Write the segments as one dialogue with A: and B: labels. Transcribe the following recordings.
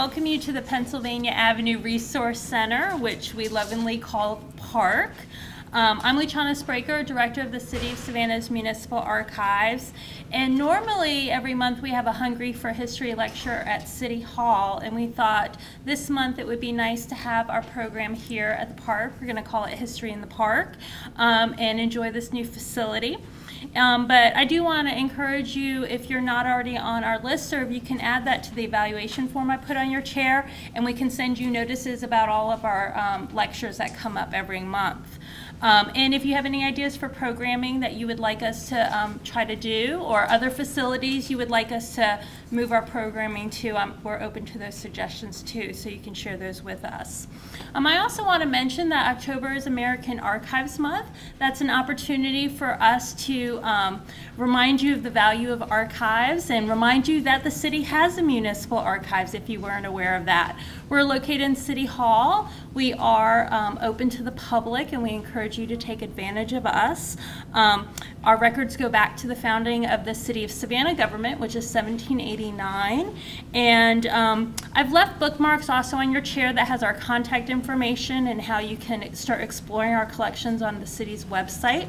A: welcome you to the Pennsylvania Avenue Resource Center, which we lovingly call PARC. I'm Luciana Spraker, Director of the City of Savannah's Municipal Archives, and normally every month we have a Hungry for History lecture at City Hall, and we thought this month it would be nice to have our program here at the park. We're going to call it History in the Park, and enjoy this new facility. But I do want to encourage you, if you're not already on our listserv, you can add that to the evaluation form I put on your chair, and we can send you notices about all of our lectures that come up every month. And if you have any ideas for programming that you would like us to try to do, or other facilities you would like us to move our programming to, we're open to those suggestions too, so you can share those with us. I also want to mention that October is American Archives Month. That's an opportunity for us to remind you of the value of archives and remind you that the city has a municipal archives if you weren't aware of that. We're located in City Hall. We are open to the public, and we encourage you to take advantage of us. Our records go back to the founding of the City of Savannah government, which is 1789. And I've left bookmarks also on your chair that has our contact information and how you can start exploring our collections on the city's website.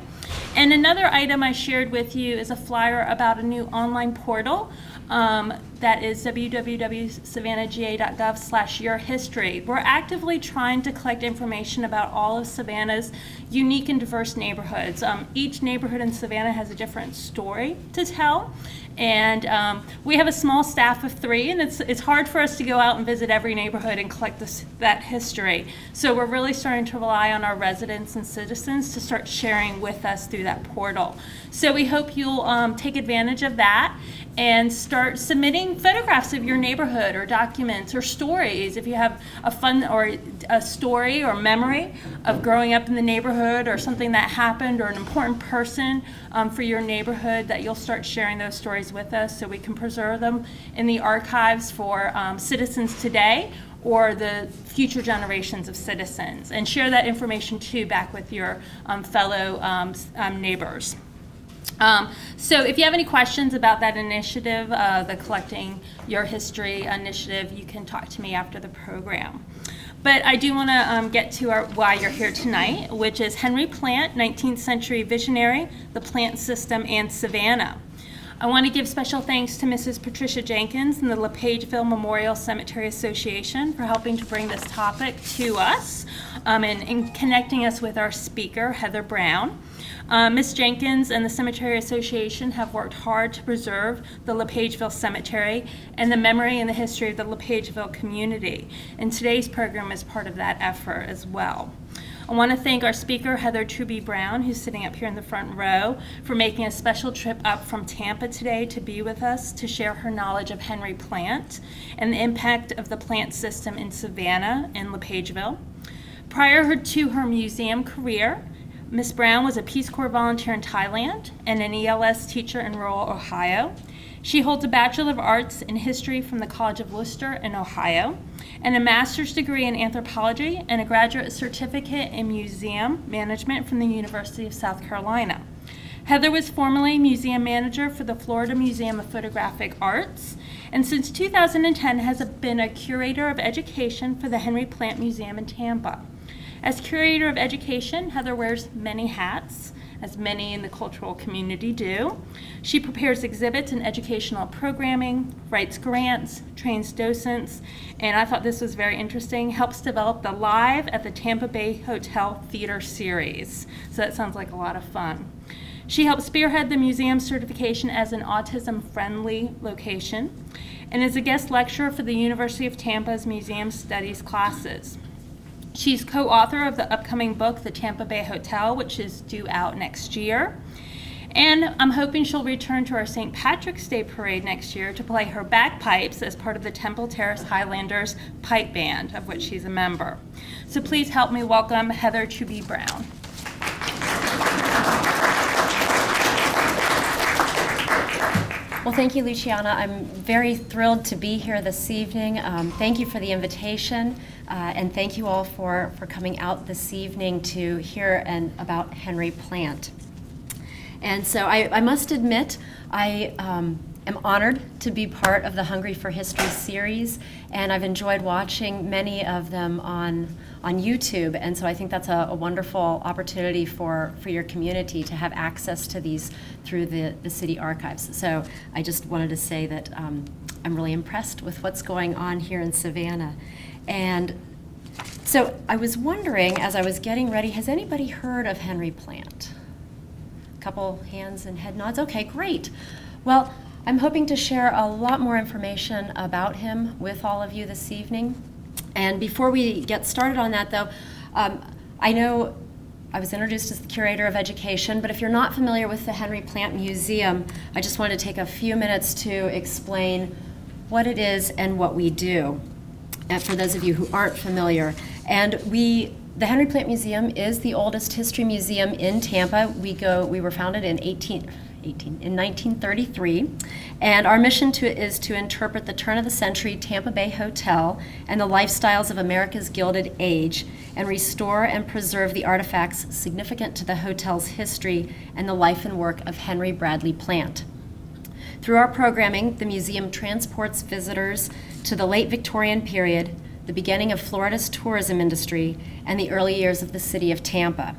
A: And another item I shared with you is a flyer about a new online portal. That is www.savannahga.gov/yourhistory. We're actively trying to collect information about all of Savannah's unique and diverse neighborhoods. Each neighborhood in Savannah has a different story to tell, and we have a small staff of 3, and it's hard for us to go out and visit every neighborhood and collect that history. So we're really starting to rely on our residents and citizens to start sharing with us through that portal. So we hope you'll take advantage of that and start submitting photographs of your neighborhood or documents or stories. If you have a fun or a story or memory of growing up in the neighborhood or something that happened or an important person for your neighborhood, that you'll start sharing those stories with us so we can preserve them in the archives for citizens today or the future generations of citizens, and share that information too back with your fellow neighbors. So if you have any questions about that initiative, the Collecting Your History initiative, you can talk to me after the program. But I do want to get to why you're here tonight, which is Henry Plant, 19th century visionary, the plant system, and Savannah. I want to give special thanks to Mrs. Patricia Jenkins and the LePageville Memorial Cemetery Association for helping to bring this topic to us and connecting us with our speaker, Heather Brown. Ms. Jenkins and the Cemetery Association have worked hard to preserve the LePageville Cemetery and the memory and the history of the LePageville community, and today's program is part of that effort as well. I want to thank our speaker, Heather Trubee Brown, who's sitting up here in the front row, for making a special trip up from Tampa today to be with us to share her knowledge of Henry Plant and the impact of the plant system in Savannah and LePageville. Prior to her museum career, Ms. Brown was a Peace Corps volunteer in Thailand and an ELS teacher in rural Ohio. She holds a Bachelor of Arts in History from the College of Worcester in Ohio, and a master's degree in anthropology and a graduate certificate in museum management from the University of South Carolina. Heather was formerly museum manager for the Florida Museum of Photographic Arts, and since 2010 has been a curator of education for the Henry Plant Museum in Tampa. As curator of education, Heather wears many hats, as many in the cultural community do. She prepares exhibits and educational programming, writes grants, trains docents, and I thought this was very interesting, helps develop the Live at the Tampa Bay Hotel theater series. So that sounds like a lot of fun. She helped spearhead the museum's certification as an autism-friendly location and is a guest lecturer for the University of Tampa's Museum Studies classes. She's co-author of the upcoming book, The Tampa Bay Hotel, which is due out next year. And I'm hoping she'll return to our St. Patrick's Day Parade next year to play her bagpipes as part of the Temple Terrace Highlanders Pipe Band, of which she's a member. So please help me welcome Heather Trubee Brown.
B: Well, thank you, Luciana. I'm very thrilled to be here this evening. Thank you for the invitation, and thank you all for coming out this evening to hear about Henry Plant. And so I must admit, I am honored to be part of the Hungry for History series, and I've enjoyed watching many of them on YouTube, and so I think that's a wonderful opportunity for your community to have access to these through the city archives. So I just wanted to say that I'm really impressed with what's going on here in Savannah. And so I was wondering, as I was getting ready, has anybody heard of Henry Plant? A couple hands and head nods. Okay, great. Well, I'm hoping to share a lot more information about him with all of you this evening. And before we get started on that, though, I know I was introduced as the Curator of Education, but if you're not familiar with the Henry Plant Museum, I just want to take a few minutes to explain what it is and what we do, and for those of you who aren't familiar. And the Henry Plant Museum is the oldest history museum in Tampa. We were founded in 1933, and our mission is to interpret the turn-of-the-century Tampa Bay Hotel and the lifestyles of America's Gilded Age, and restore and preserve the artifacts significant to the hotel's history and the life and work of Henry Bradley Plant. Through our programming, the museum transports visitors to the late Victorian period, the beginning of Florida's tourism industry, and the early years of the city of Tampa.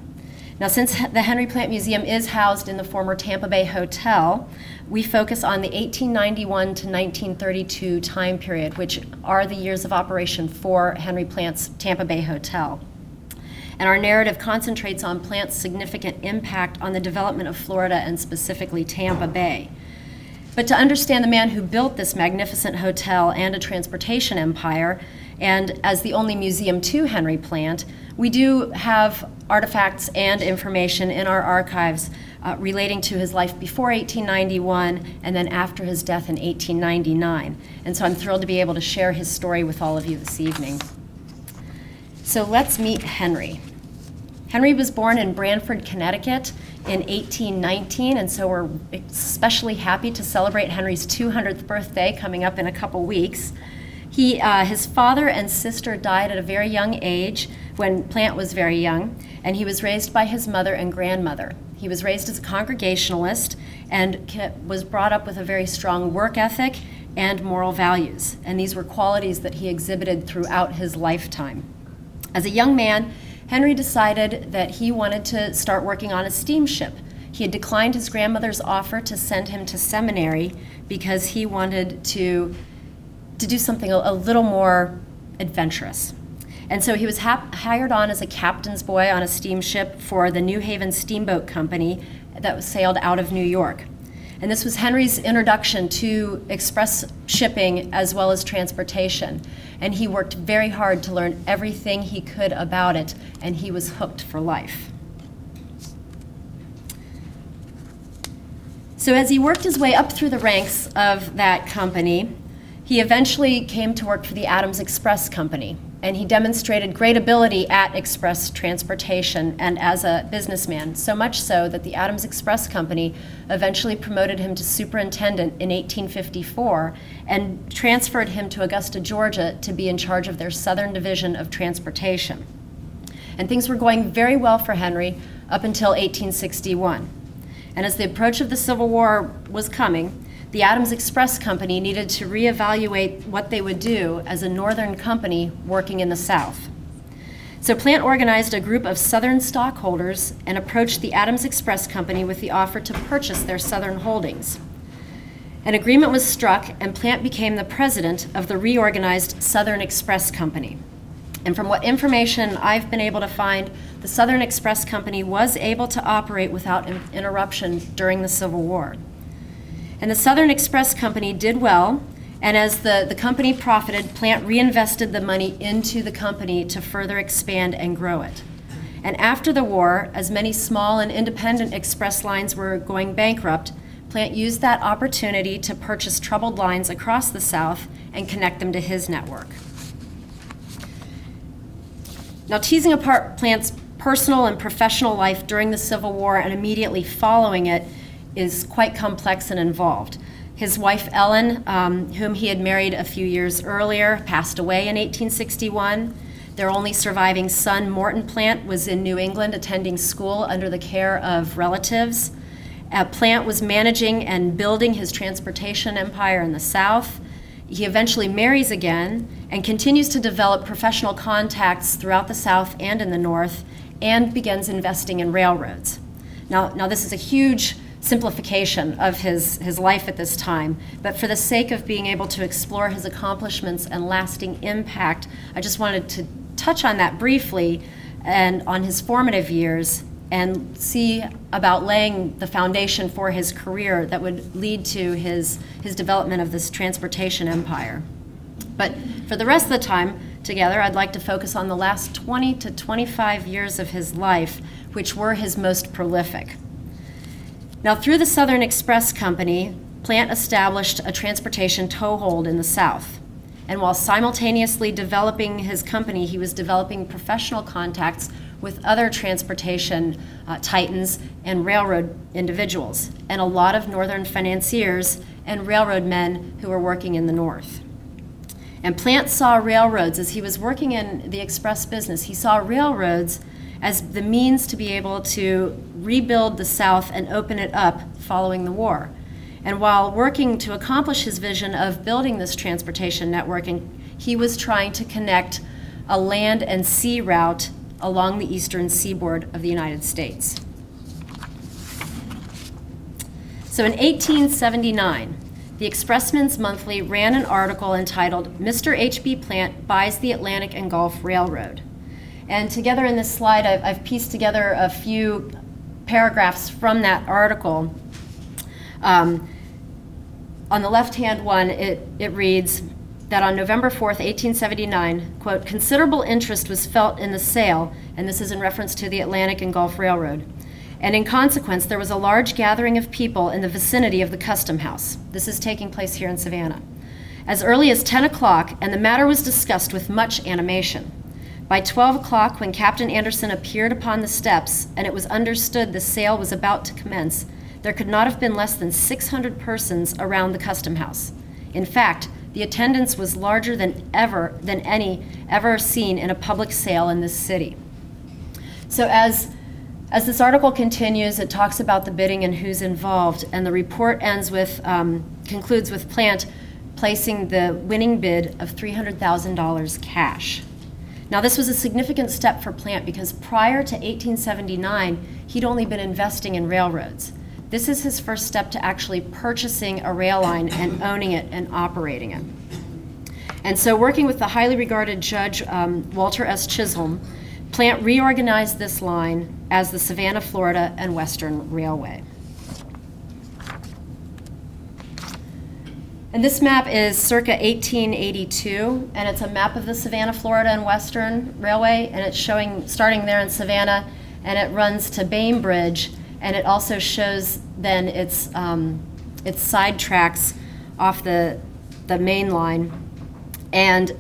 B: Now, since the Henry Plant Museum is housed in the former Tampa Bay Hotel, we focus on the 1891 to 1932 time period, which are the years of operation for Henry Plant's Tampa Bay Hotel. And our narrative concentrates on Plant's significant impact on the development of Florida and specifically Tampa Bay. But to understand the man who built this magnificent hotel and a transportation empire, and as the only museum to Henry Plant, we do have artifacts and information in our archives relating to his life before 1891 and then after his death in 1899. And so I'm thrilled to be able to share his story with all of you this evening. So let's meet Henry. Henry was born in Branford, Connecticut in 1819, and so we're especially happy to celebrate Henry's 200th birthday coming up in a couple weeks. His father and sister died at a very young age when Plant was very young, and he was raised by his mother and grandmother. He was raised as a Congregationalist and was brought up with a very strong work ethic and moral values, and these were qualities that he exhibited throughout his lifetime. As a young man, Henry decided that he wanted to start working on a steamship. He had declined his grandmother's offer to send him to seminary because he wanted to do something a little more adventurous. And so he was hired on as a captain's boy on a steamship for the New Haven Steamboat Company that sailed out of New York. And this was Henry's introduction to express shipping as well as transportation. And he worked very hard to learn everything he could about it, and he was hooked for life. So as he worked his way up through the ranks of that company, he eventually came to work for the Adams Express Company, and he demonstrated great ability at express transportation and as a businessman, so much so that the Adams Express Company eventually promoted him to superintendent in 1854 and transferred him to Augusta, Georgia, to be in charge of their Southern Division of Transportation. And things were going very well for Henry up until 1861. And as the approach of the Civil War was coming, the Adams Express Company needed to reevaluate what they would do as a northern company working in the South. So Plant organized a group of Southern stockholders and approached the Adams Express Company with the offer to purchase their Southern holdings. An agreement was struck, and Plant became the president of the reorganized Southern Express Company. And from what information I've been able to find, the Southern Express Company was able to operate without interruption during the Civil War. And the Southern Express Company did well, and as the company profited, Plant reinvested the money into the company to further expand and grow it. And after the war, as many small and independent express lines were going bankrupt, Plant used that opportunity to purchase troubled lines across the South and connect them to his network. Now, teasing apart Plant's personal and professional life during the Civil War and immediately following it is quite complex and involved. His wife, Ellen, whom he had married a few years earlier, passed away in 1861. Their only surviving son, Morton Plant, was in New England attending school under the care of relatives. Plant was managing and building his transportation empire in the South. He eventually marries again and continues to develop professional contacts throughout the South and in the North, and begins investing in railroads. Now this is a huge simplification of his life at this time, but for the sake of being able to explore his accomplishments and lasting impact, I just wanted to touch on that briefly and on his formative years and see about laying the foundation for his career that would lead to his development of this transportation empire. But for the rest of the time together, I'd like to focus on the last 20 to 25 years of his life, which were his most prolific. Now, through the Southern Express Company, Plant established a transportation toehold in the South. And while simultaneously developing his company, he was developing professional contacts with other transportation titans and railroad individuals, and a lot of northern financiers and railroad men who were working in the North. And Plant saw railroads, as he was working in the express business, he saw railroads as the means to be able to rebuild the South and open it up following the war. And while working to accomplish his vision of building this transportation network, he was trying to connect a land and sea route along the eastern seaboard of the United States. So in 1879, the Expressman's Monthly ran an article entitled, "Mr. H.B. Plant Buys the Atlantic and Gulf Railroad." And together in this slide, I've pieced together a few paragraphs from that article. On the left-hand one, it reads that on November 4th, 1879, quote, "Considerable interest was felt in the sale," and this is in reference to the Atlantic and Gulf Railroad, "and in consequence, there was a large gathering of people in the vicinity of the Custom House." This is taking place here in Savannah. "As early as 10 o'clock, and the matter was discussed with much animation. By 12 o'clock, when Captain Anderson appeared upon the steps, and it was understood the sale was about to commence, there could not have been less than 600 persons around the Custom House. In fact, the attendance was larger than any ever seen in a public sale in this city." So as this article continues, it talks about the bidding and who's involved, and the report concludes with Plant placing the winning bid of $300,000 cash. Now, this was a significant step for Plant because prior to 1879, he'd only been investing in railroads. This is his first step to actually purchasing a rail line and owning it and operating it. And so, working with the highly regarded Judge Walter S. Chisholm, Plant reorganized this line as the Savannah, Florida and Western Railway. And this map is circa 1882, and it's a map of the Savannah, Florida and Western Railway, and it's showing starting there in Savannah, and it runs to Bainbridge, and it also shows then its side tracks off the main line. And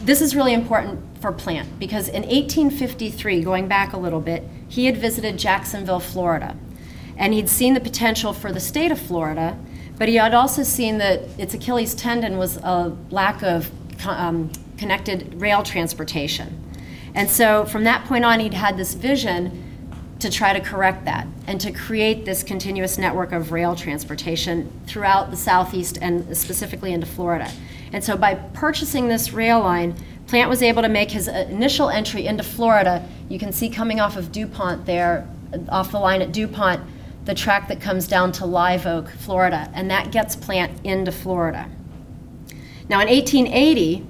B: this is really important for Plant because in 1853, going back a little bit, he had visited Jacksonville, Florida, and he'd seen the potential for the state of Florida, but he had also seen that its Achilles tendon was a lack of connected rail transportation. And so from that point on, he'd had this vision to try to correct that and to create this continuous network of rail transportation throughout the Southeast and specifically into Florida. And so by purchasing this rail line, Plant was able to make his initial entry into Florida. You can see coming off of DuPont there, off the line at DuPont, the track that comes down to Live Oak, Florida, and that gets Plant into Florida. Now in 1880,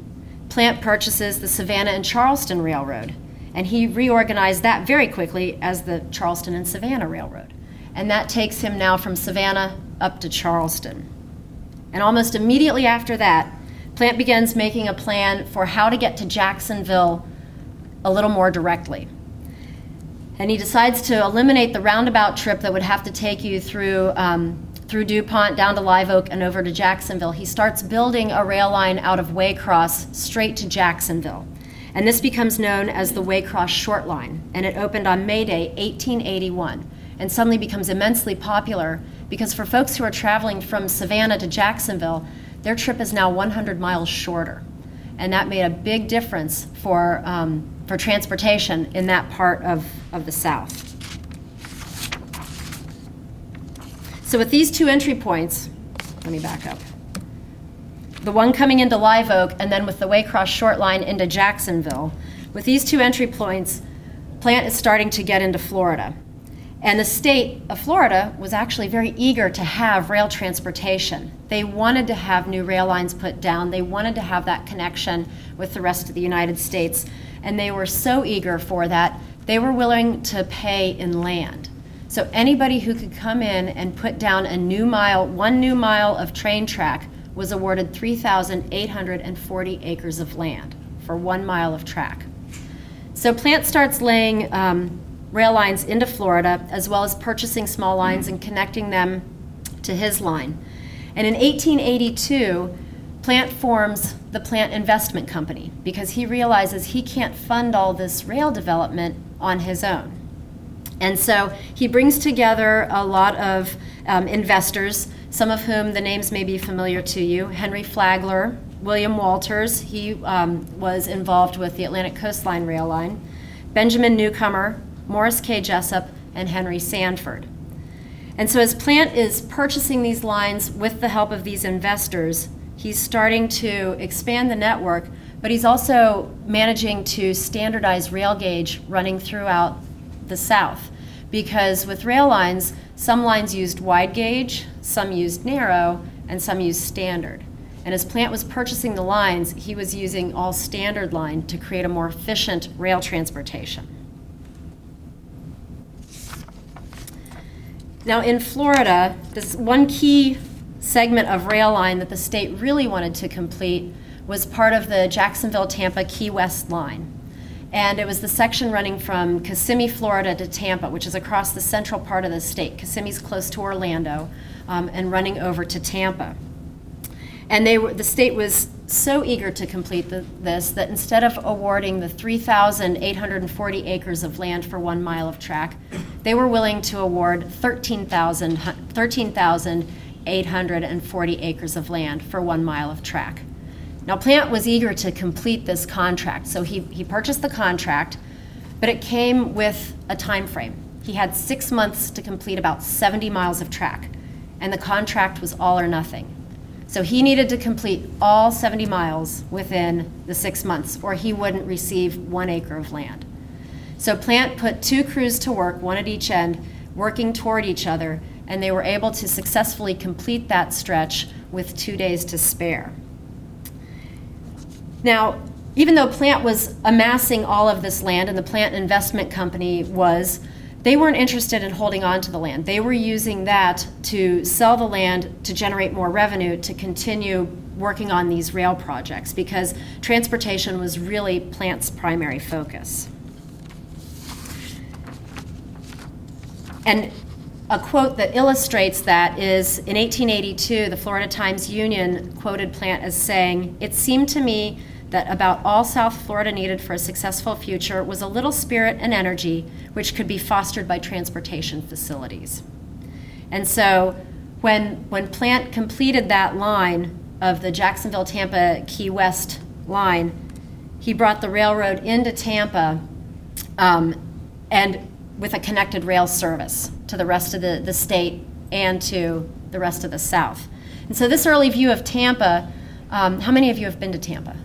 B: Plant purchases the Savannah and Charleston Railroad, and he reorganized that very quickly as the Charleston and Savannah Railroad. And that takes him now from Savannah up to Charleston. And almost immediately after that, Plant begins making a plan for how to get to Jacksonville a little more directly. And he decides to eliminate the roundabout trip that would have to take you through DuPont, down to Live Oak, and over to Jacksonville. He starts building a rail line out of Waycross straight to Jacksonville. And this becomes known as the Waycross Short Line. And it opened on May Day, 1881, and suddenly becomes immensely popular because for folks who are traveling from Savannah to Jacksonville, their trip is now 100 miles shorter. And that made a big difference for transportation in that part of the South. So with these two entry points, let me back up. The one coming into Live Oak and then with the Waycross short line into Jacksonville, with these two entry points, Plant is starting to get into Florida. And the state of Florida was actually very eager to have rail transportation. They wanted to have new rail lines put down. They wanted to have that connection with the rest of the United States. And they were so eager for that, they were willing to pay in land. So anybody who could come in and put down a new mile, one new mile of train track was awarded 3,840 acres of land for 1 mile of track. So Plant starts laying rail lines into Florida, as well as purchasing small lines and connecting them to his line. And in 1882, Plant forms the Plant Investment Company because he realizes he can't fund all this rail development on his own. And so he brings together a lot of investors, some of whom the names may be familiar to you. Henry Flagler, William Walters, he was involved with the Atlantic Coastline Rail Line, Benjamin Newcomer, Morris K. Jessup, and Henry Sanford. And so as Plant is purchasing these lines with the help of these investors, he's starting to expand the network, but he's also managing to standardize rail gauge running throughout the South. Because with rail lines, some lines used wide gauge, some used narrow, and some used standard. And as Plant was purchasing the lines, he was using all standard line to create a more efficient rail transportation. Now in Florida, this one key segment of rail line that the state really wanted to complete was part of the Jacksonville-Tampa Key West line. And it was the section running from Kissimmee, Florida to Tampa, which is across the central part of the state. Kissimmee's close to Orlando, and running over to Tampa. And the state was so eager to complete this that instead of awarding the 3,840 acres of land for 1 mile of track, they were willing to award 13,840 acres of land for 1 mile of track. Now, Plant was eager to complete this contract, so he purchased the contract, but it came with a time frame. He had 6 months to complete about 70 miles of track, and the contract was all or nothing. So he needed to complete all 70 miles within the 6 months, or he wouldn't receive 1 acre of land. So Plant put 2 crews to work, one at each end, working toward each other, and they were able to successfully complete that stretch with 2 days to spare. Now, even though Plant was amassing all of this land, and the Plant Investment Company was, they weren't interested in holding on to the land. They were using that to sell the land to generate more revenue to continue working on these rail projects because transportation was really Plant's primary focus. And a quote that illustrates that is, in 1882, the Florida Times-Union quoted Plant as saying, "It seemed to me that about all South Florida needed for a successful future was a little spirit and energy which could be fostered by transportation facilities." And so when Plant completed that line of the Jacksonville-Tampa Key West line, he brought the railroad into Tampa and with a connected rail service to the rest of the state and to the rest of the South. And so this early view of Tampa, how many of you have been to Tampa?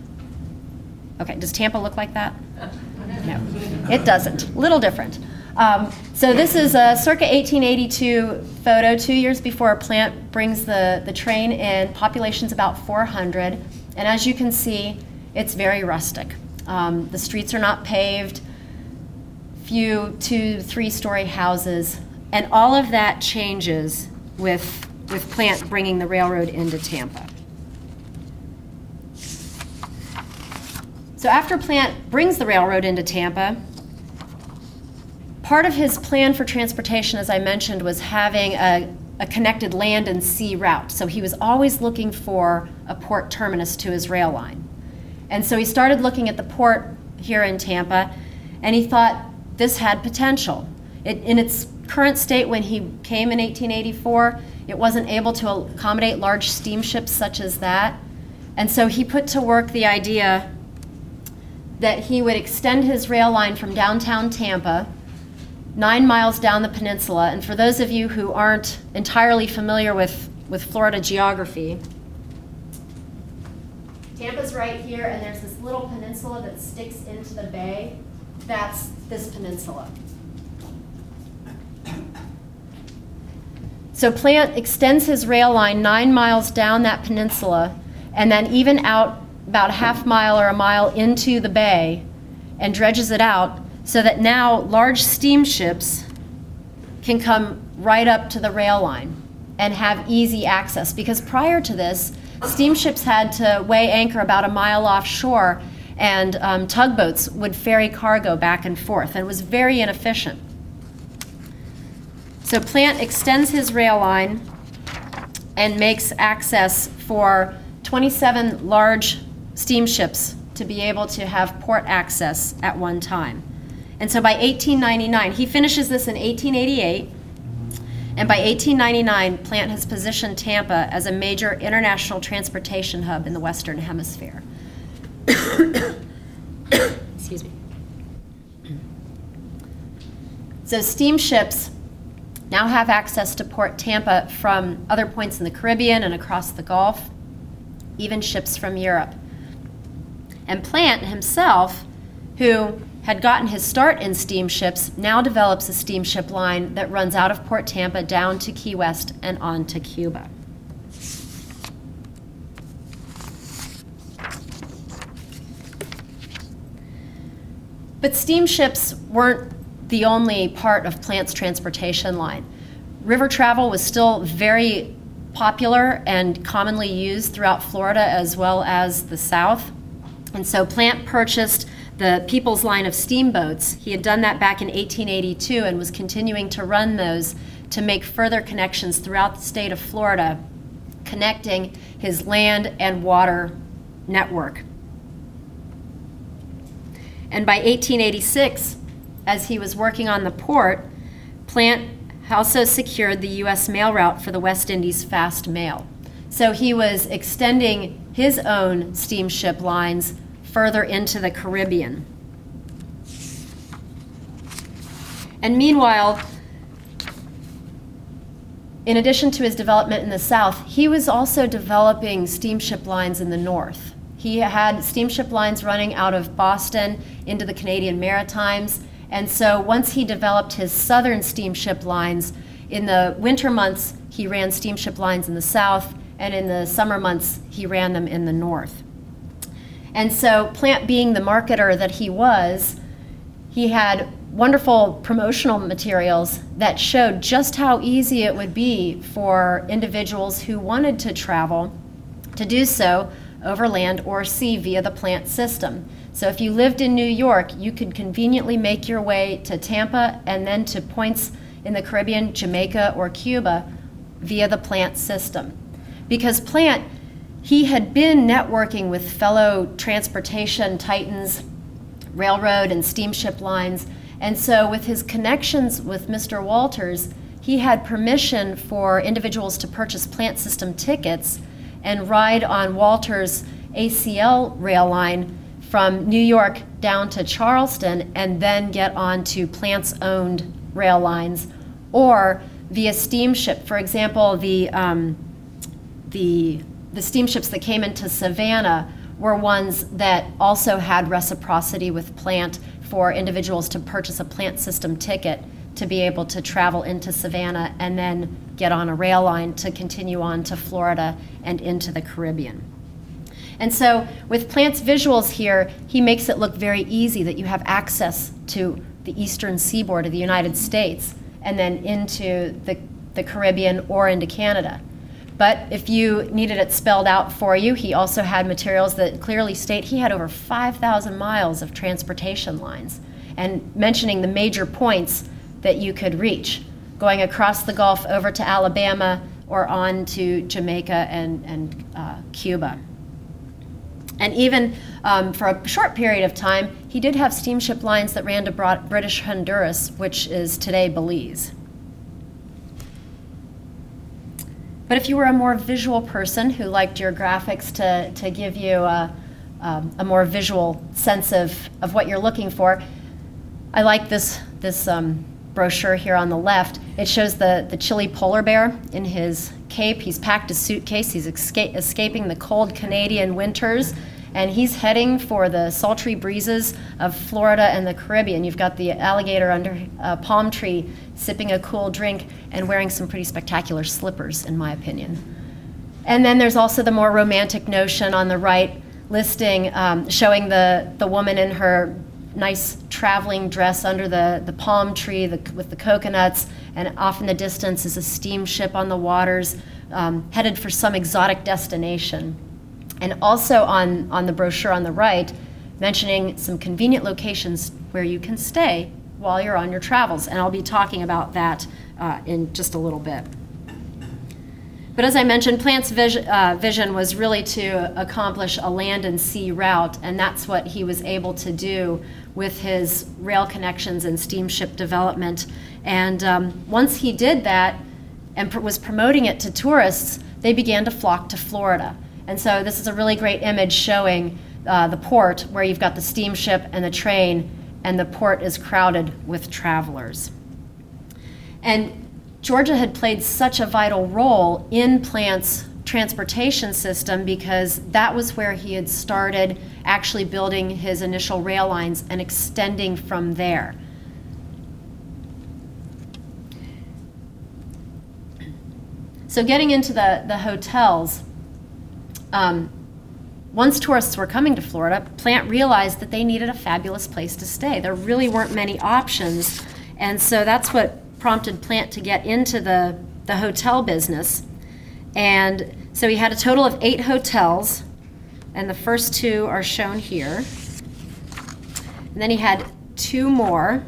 B: Okay, does Tampa look like that? No, it doesn't. A little different. So this is a circa 1882 photo, 2 years before Plant brings the train in. Population's about 400, and as you can see, it's very rustic. The streets are not paved, few 2-3-story houses, and all of that changes with Plant bringing the railroad into Tampa. So after Plant brings the railroad into Tampa, part of his plan for transportation, as I mentioned, was having a connected land and sea route. So he was always looking for a port terminus to his rail line. And so he started looking at the port here in Tampa, and he thought this had potential. In its current state when he came in 1884, it wasn't able to accommodate large steamships such as that. And so he put to work the idea that he would extend his rail line from downtown Tampa 9 miles down the peninsula. And for those of you who aren't entirely familiar with Florida geography, Tampa's right here, and there's this little peninsula that sticks into the bay. That's this peninsula. So Plant extends his rail line 9 miles down that peninsula, and then even out about a half mile or a mile into the bay, and dredges it out so that now large steamships can come right up to the rail line and have easy access. Because prior to this, steamships had to weigh anchor about a mile offshore, and tugboats would ferry cargo back and forth, and it was very inefficient. So Plant extends his rail line and makes access for 27 large steamships to be able to have port access at one time. And so by 1899, he finishes this in 1888, and by 1899, Plant has positioned Tampa as a major international transportation hub in the Western Hemisphere. Excuse me. So steamships now have access to Port Tampa from other points in the Caribbean and across the Gulf, even ships from Europe. And Plant himself, who had gotten his start in steamships, now develops a steamship line that runs out of Port Tampa down to Key West and on to Cuba. But steamships weren't the only part of Plant's transportation line. River travel was still very popular and commonly used throughout Florida as well as the South. And so Plant purchased the People's Line of steamboats. He had done that back in 1882 and was continuing to run those to make further connections throughout the state of Florida, connecting his land and water network. And by 1886, as he was working on the port, Plant also secured the U.S. mail route for the West Indies fast mail. So he was extending his own steamship lines further into the Caribbean. And meanwhile, in addition to his development in the South, he was also developing steamship lines in the North. He had steamship lines running out of Boston into the Canadian Maritimes. And so once he developed his southern steamship lines, in the winter months, he ran steamship lines in the South, and in the summer months, he ran them in the North. And so Plant, being the marketer that he was, he had wonderful promotional materials that showed just how easy it would be for individuals who wanted to travel to do so over land or sea via the Plant system. So if you lived in New York, you could conveniently make your way to Tampa and then to points in the Caribbean, Jamaica, or Cuba via the Plant system. Because Plant, he had been networking with fellow transportation titans, railroad and steamship lines, and so with his connections with Mr. Walters, he had permission for individuals to purchase Plant system tickets and ride on Walters' ACL rail line from New York down to Charleston and then get on to Plant's owned rail lines, or via steamship. For example, the steamships that came into Savannah were ones that also had reciprocity with Plant for individuals to purchase a Plant system ticket to be able to travel into Savannah and then get on a rail line to continue on to Florida and into the Caribbean. And so with Plant's visuals here, he makes it look very easy that you have access to the eastern seaboard of the United States and then into the Caribbean or into Canada. But if you needed it spelled out for you, he also had materials that clearly state he had over 5,000 miles of transportation lines, and mentioning the major points that you could reach, going across the Gulf over to Alabama or on to Jamaica and Cuba. And even for a short period of time, he did have steamship lines that ran to British Honduras, which is today Belize. But if you were a more visual person who liked your graphics to give you a more visual sense of what you're looking for, I like this brochure here on the left. It shows the chilly polar bear in his cape. He's packed his suitcase. He's escaping the cold Canadian winters, and he's heading for the sultry breezes of Florida and the Caribbean. You've got the alligator under a palm tree sipping a cool drink and wearing some pretty spectacular slippers, in my opinion. And then there's also the more romantic notion on the right, listing, showing the woman in her nice traveling dress under the palm tree with the coconuts, and off in the distance is a steamship on the waters, headed for some exotic destination. And also on the brochure on the right, mentioning some convenient locations where you can stay while you're on your travels. And I'll be talking about that in just a little bit. But as I mentioned, Plant's vision was really to accomplish a land and sea route, and that's what he was able to do with his rail connections and steamship development. And once he did that and was promoting it to tourists, they began to flock to Florida. And so this is a really great image showing the port, where you've got the steamship and the train, and the port is crowded with travelers. And Georgia had played such a vital role in Plant's transportation system because that was where he had started actually building his initial rail lines and extending from there. So getting into the hotels, once tourists were coming to Florida, Plant realized that they needed a fabulous place to stay. There really weren't many options, and so that's what prompted Plant to get into the hotel business. And so he had a total of 8 hotels, and the first 2 are shown here. And then he had 2 more,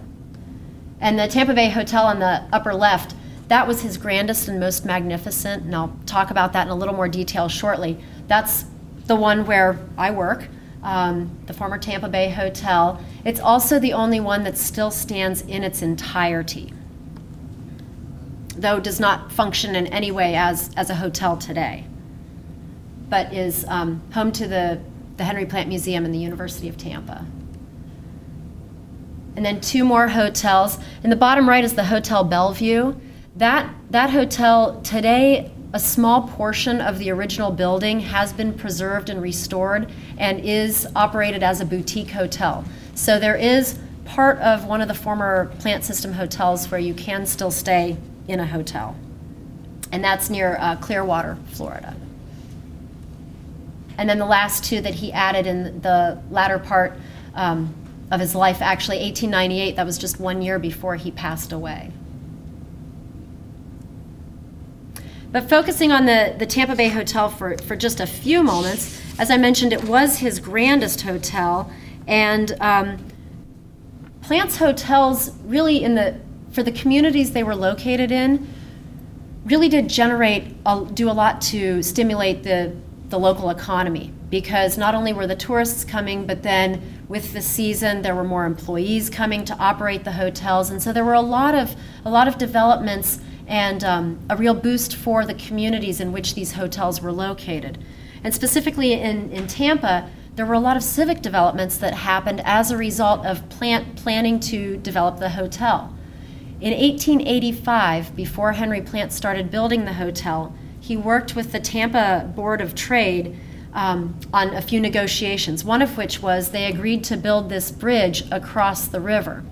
B: and the Tampa Bay Hotel on the upper left, that was his grandest and most magnificent, and I'll talk about that in a little more detail shortly. That's the one where I work, the former Tampa Bay Hotel. It's also the only one that still stands in its entirety, though does not function in any way as a hotel today, but is home to the Henry Plant Museum and the University of Tampa. And then 2 more hotels. In the bottom right is the Hotel Bellevue. That hotel, today, a small portion of the original building has been preserved and restored and is operated as a boutique hotel. So there is part of one of the former Plant System hotels where you can still stay in a hotel. And that's near Clearwater, Florida. And then the last 2 that he added in the latter part of his life, actually 1898, that was just 1 year before he passed away. But focusing on the Tampa Bay Hotel for just a few moments, as I mentioned, it was his grandest hotel, and Plant's hotels really for the communities they were located in, really did do a lot to stimulate the local economy, because not only were the tourists coming, but then with the season there were more employees coming to operate the hotels, and so there were a lot of developments and a real boost for the communities in which these hotels were located. And specifically in Tampa, there were a lot of civic developments that happened as a result of Plant planning to develop the hotel. In 1885, before Henry Plant started building the hotel, he worked with the Tampa Board of Trade on a few negotiations, one of which was they agreed to build this bridge across the river.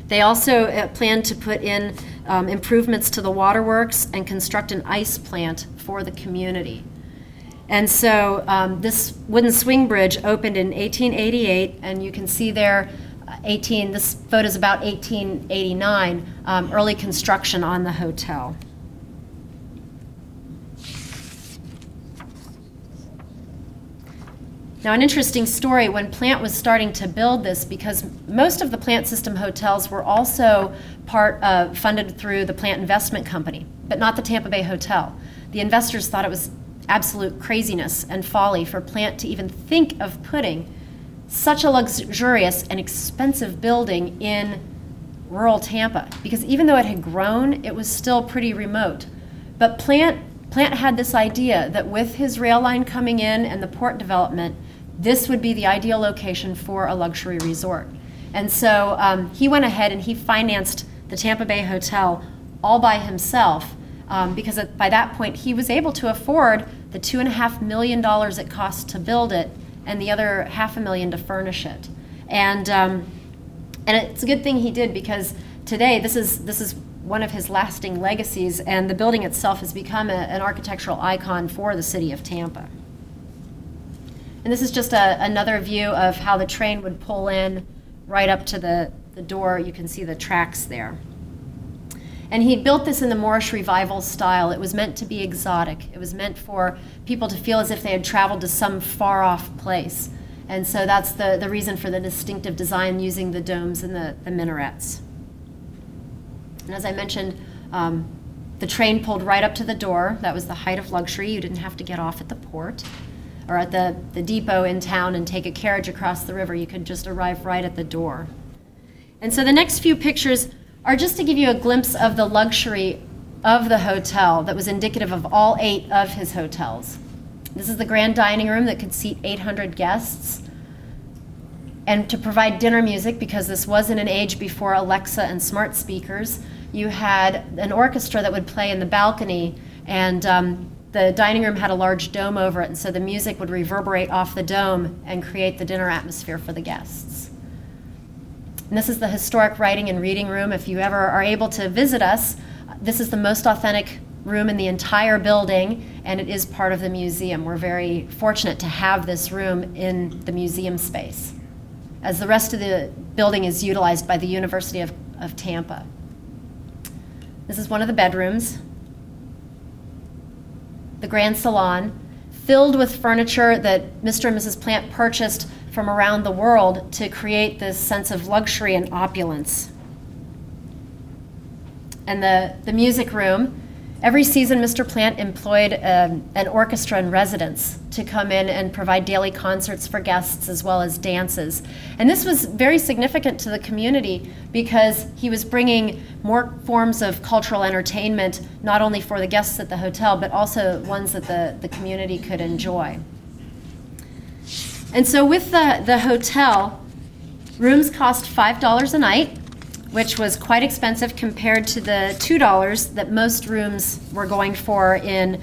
B: They also planned to put in improvements to the waterworks and construct an ice plant for the community. And so this wooden swing bridge opened in 1888, and you can see there this photo is about 1889, early construction on the hotel. Now, an interesting story, when Plant was starting to build this, because most of the Plant System hotels were also funded through the Plant Investment Company, but not the Tampa Bay Hotel. The investors thought it was absolute craziness and folly for Plant to even think of putting such a luxurious and expensive building in rural Tampa, because even though it had grown, it was still pretty remote. But Plant had this idea that with his rail line coming in and the port development, this would be the ideal location for a luxury resort. And so he went ahead and he financed the Tampa Bay Hotel all by himself, because by that point he was able to afford the $2.5 million it cost to build it and the other $500,000 to furnish it. And it's a good thing he did, because today this is one of his lasting legacies, and the building itself has become an architectural icon for the city of Tampa. And this is just another view of how the train would pull in right up to the door. You can see the tracks there. And he built this in the Moorish revival style. It was meant to be exotic. It was meant for people to feel as if they had traveled to some far-off place. And so that's the reason for the distinctive design, using the domes and the minarets. And as I mentioned, the train pulled right up to the door. That was the height of luxury. You didn't have to get off at the port or at the depot in town and take a carriage across the river. You could just arrive right at the door. And so the next few pictures are just to give you a glimpse of the luxury of the hotel that was indicative of all 8 of his hotels. This is the grand dining room that could seat 800 guests. And to provide dinner music, because this was in an age before Alexa and smart speakers, you had an orchestra that would play in the balcony, and the dining room had a large dome over it, and so the music would reverberate off the dome and create the dinner atmosphere for the guests. And this is the historic writing and reading room. If you ever are able to visit us, this is the most authentic room in the entire building, and it is part of the museum. We're very fortunate to have this room in the museum space, as the rest of the building is utilized by the University of Tampa. This is one of the bedrooms. The grand salon, filled with furniture that Mr. and Mrs. Plant purchased from around the world to create this sense of luxury and opulence. And the music room, every season Mr. Plant employed an orchestra in residence to come in and provide daily concerts for guests as well as dances. And this was very significant to the community, because he was bringing more forms of cultural entertainment, not only for the guests at the hotel, but also ones that the community could enjoy. And so with the hotel, rooms cost $5 a night, which was quite expensive compared to the $2 that most rooms were going for in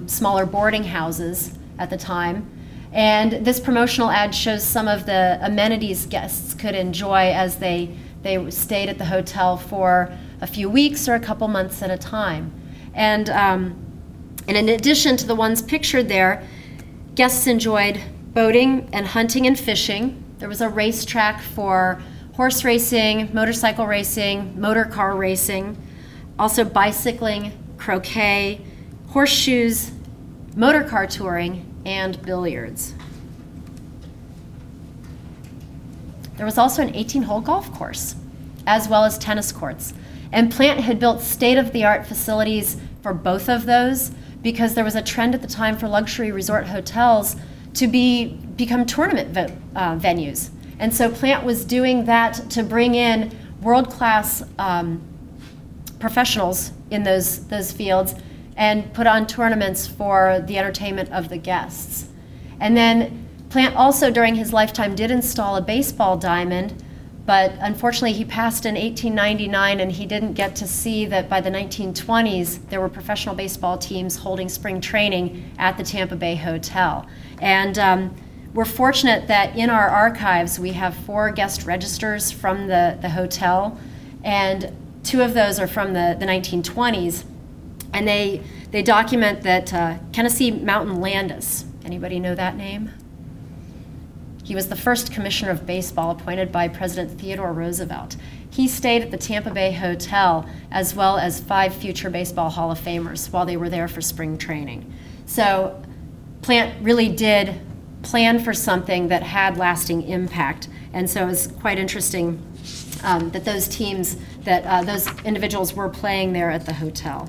B: smaller boarding houses at the time. And this promotional ad shows some of the amenities guests could enjoy as they stayed at the hotel for a few weeks or a couple months at a time. And in addition to the ones pictured there, guests enjoyed boating and hunting and fishing. There was a racetrack for horse racing, motorcycle racing, motor car racing, also bicycling, croquet, horseshoes, motor car touring, and billiards. There was also an 18-hole golf course, as well as tennis courts. And Plant had built state-of-the-art facilities for both of those, because there was a trend at the time for luxury resort hotels to become tournament venues. And so Plant was doing that to bring in world-class professionals in those fields and put on tournaments for the entertainment of the guests. And then Plant also, during his lifetime, did install a baseball diamond, but unfortunately he passed in 1899, and he didn't get to see that by the 1920s there were professional baseball teams holding spring training at the Tampa Bay Hotel. And we're fortunate that in our archives we have 4 guest registers from the hotel, and 2 of those are from the 1920s, and they document that Tennessee Mountain Landis, anybody know that name? He was the first commissioner of baseball appointed by President Theodore Roosevelt. He stayed at the Tampa Bay Hotel, as well as 5 future Baseball Hall of Famers while they were there for spring training. So Plant really did plan for something that had lasting impact. And so it was quite interesting that those teams, that those individuals were playing there at the hotel.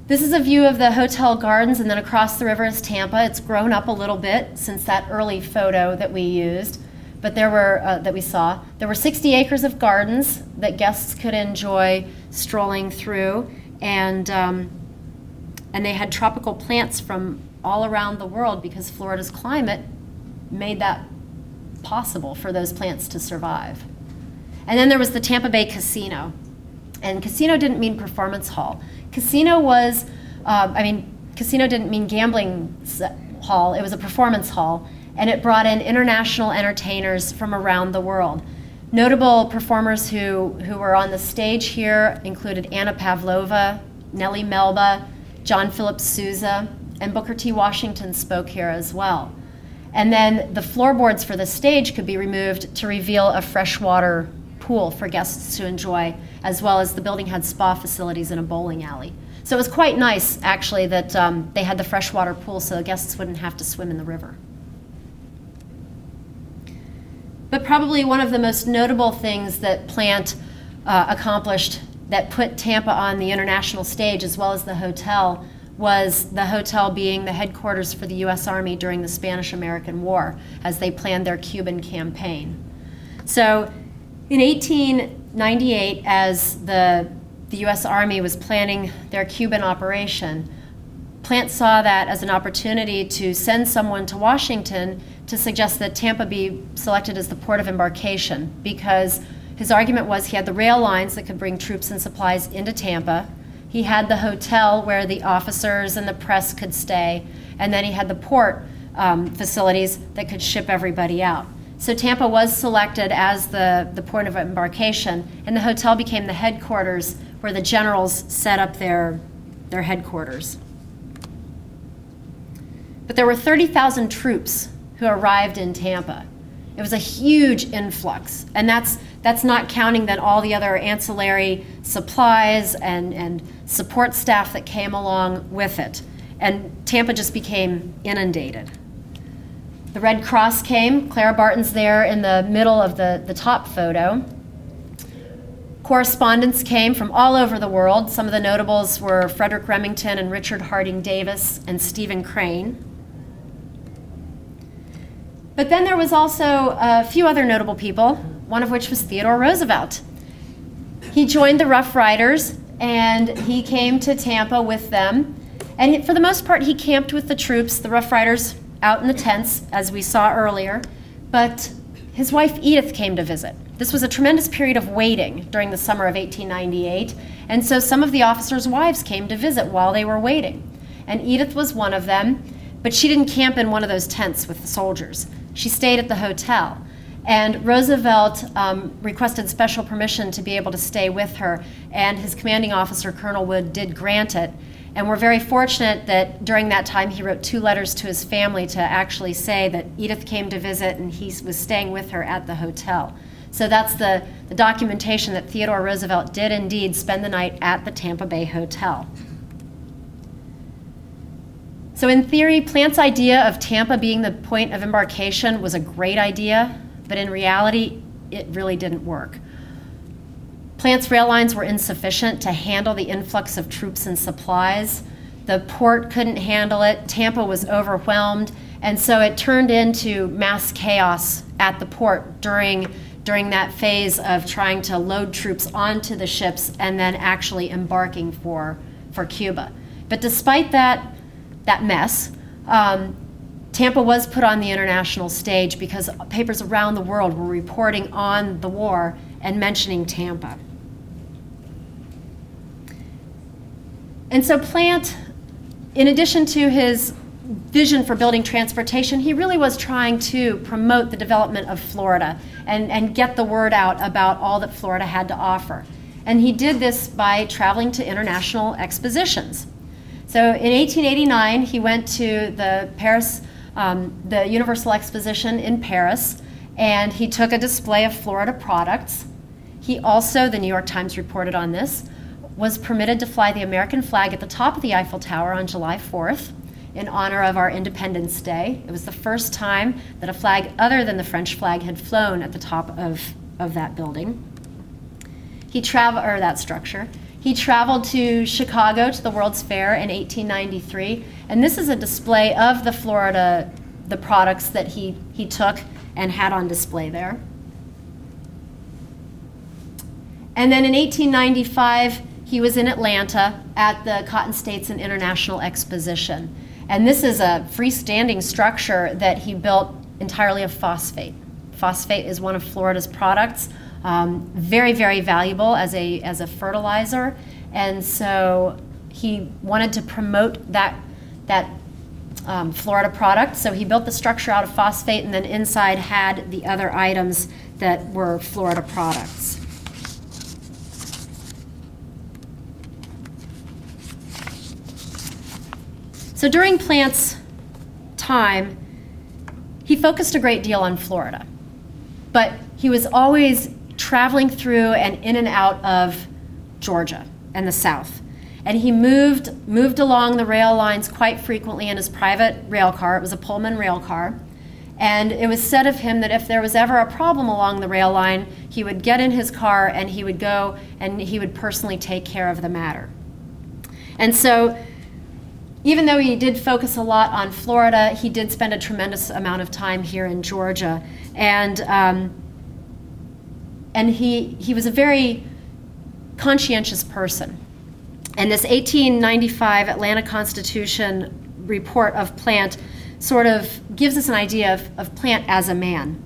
B: This is a view of the hotel gardens, and then across the river is Tampa. It's grown up a little bit since that early photo that we used, but there were, that we saw. There were 60 acres of gardens that guests could enjoy strolling through, and they had tropical plants from all around the world, because Florida's climate made that possible for those plants to survive. And then there was the Tampa Bay Casino. And casino didn't mean performance hall. Casino didn't mean gambling hall, it was a performance hall, and it brought in international entertainers from around the world. Notable performers who were on the stage here included Anna Pavlova, Nellie Melba, John Philip Sousa, and Booker T. Washington spoke here as well. And then the floorboards for the stage could be removed to reveal a freshwater pool for guests to enjoy, as well as the building had spa facilities and a bowling alley. So it was quite nice, actually, that they had the freshwater pool so the guests wouldn't have to swim in the river. But probably one of the most notable things that Plant accomplished that put Tampa on the international stage, as well as the hotel, was the hotel being the headquarters for the U.S. Army during the Spanish-American War, as they planned their Cuban campaign. So in 1898, as the U.S. Army was planning their Cuban operation, Plant saw that as an opportunity to send someone to Washington to suggest that Tampa be selected as the port of embarkation, because his argument was he had the rail lines that could bring troops and supplies into Tampa, he had the hotel where the officers and the press could stay, and then he had the port facilities that could ship everybody out. So Tampa was selected as the port of embarkation, and the hotel became the headquarters where the generals set up their headquarters. But there were 30,000 troops who arrived in Tampa. It was a huge influx, and that's not counting then all the other ancillary supplies and support staff that came along with it. And Tampa just became inundated. The Red Cross came. Clara Barton's there in the middle of the top photo. Correspondents came from all over the world. Some of the notables were Frederick Remington and Richard Harding Davis and Stephen Crane. But then there was also a few other notable people, one of which was Theodore Roosevelt. He joined the Rough Riders, and he came to Tampa with them. And for the most part, he camped with the troops, the Rough Riders, out in the tents, as we saw earlier. But his wife Edith came to visit. This was a tremendous period of waiting during the summer of 1898, and so some of the officers' wives came to visit while they were waiting. And Edith was one of them, but she didn't camp in one of those tents with the soldiers. She stayed at the hotel. And Roosevelt requested special permission to be able to stay with her, and his commanding officer, Colonel Wood, did grant it. And we're very fortunate that during that time he wrote 2 letters to his family to actually say that Edith came to visit and he was staying with her at the hotel. So that's the documentation that Theodore Roosevelt did indeed spend the night at the Tampa Bay Hotel. So in theory, Plant's idea of Tampa being the point of embarkation was a great idea, but in reality, it really didn't work. Plant's rail lines were insufficient to handle the influx of troops and supplies. The port couldn't handle it. Tampa was overwhelmed, and so it turned into mass chaos at the port during that phase of trying to load troops onto the ships and then actually embarking for Cuba. But despite that mess, Tampa was put on the international stage because papers around the world were reporting on the war and mentioning Tampa. And so Plant, in addition to his vision for building transportation, he really was trying to promote the development of Florida and get the word out about all that Florida had to offer. And he did this by traveling to international expositions. So in 1889, he went to the Universal Exposition in Paris, and he took a display of Florida products. He also, the New York Times reported on this, was permitted to fly the American flag at the top of the Eiffel Tower on July 4th in honor of our Independence Day. It was the first time that a flag other than the French flag had flown at the top of that building. That structure. He traveled to Chicago to the World's Fair in 1893, and this is a display of the products that he took and had on display there. And then in 1895, he was in Atlanta at the Cotton States and International Exposition. And this is a freestanding structure that he built entirely of phosphate. Phosphate is one of Florida's products. very, very valuable as a fertilizer. And so he wanted to promote that Florida product. So he built the structure out of phosphate, and then inside had the other items that were Florida products. So during Plant's time, he focused a great deal on Florida, but he was always traveling through and in and out of Georgia and the South. And he moved along the rail lines quite frequently in his private rail car. It was a Pullman rail car. And it was said of him that if there was ever a problem along the rail line, he would get in his car and he would go and he would personally take care of the matter. And so even though he did focus a lot on Florida, he did spend a tremendous amount of time here in Georgia. And he was a very conscientious person. And this 1895 Atlanta Constitution report of Plant sort of gives us an idea of Plant as a man.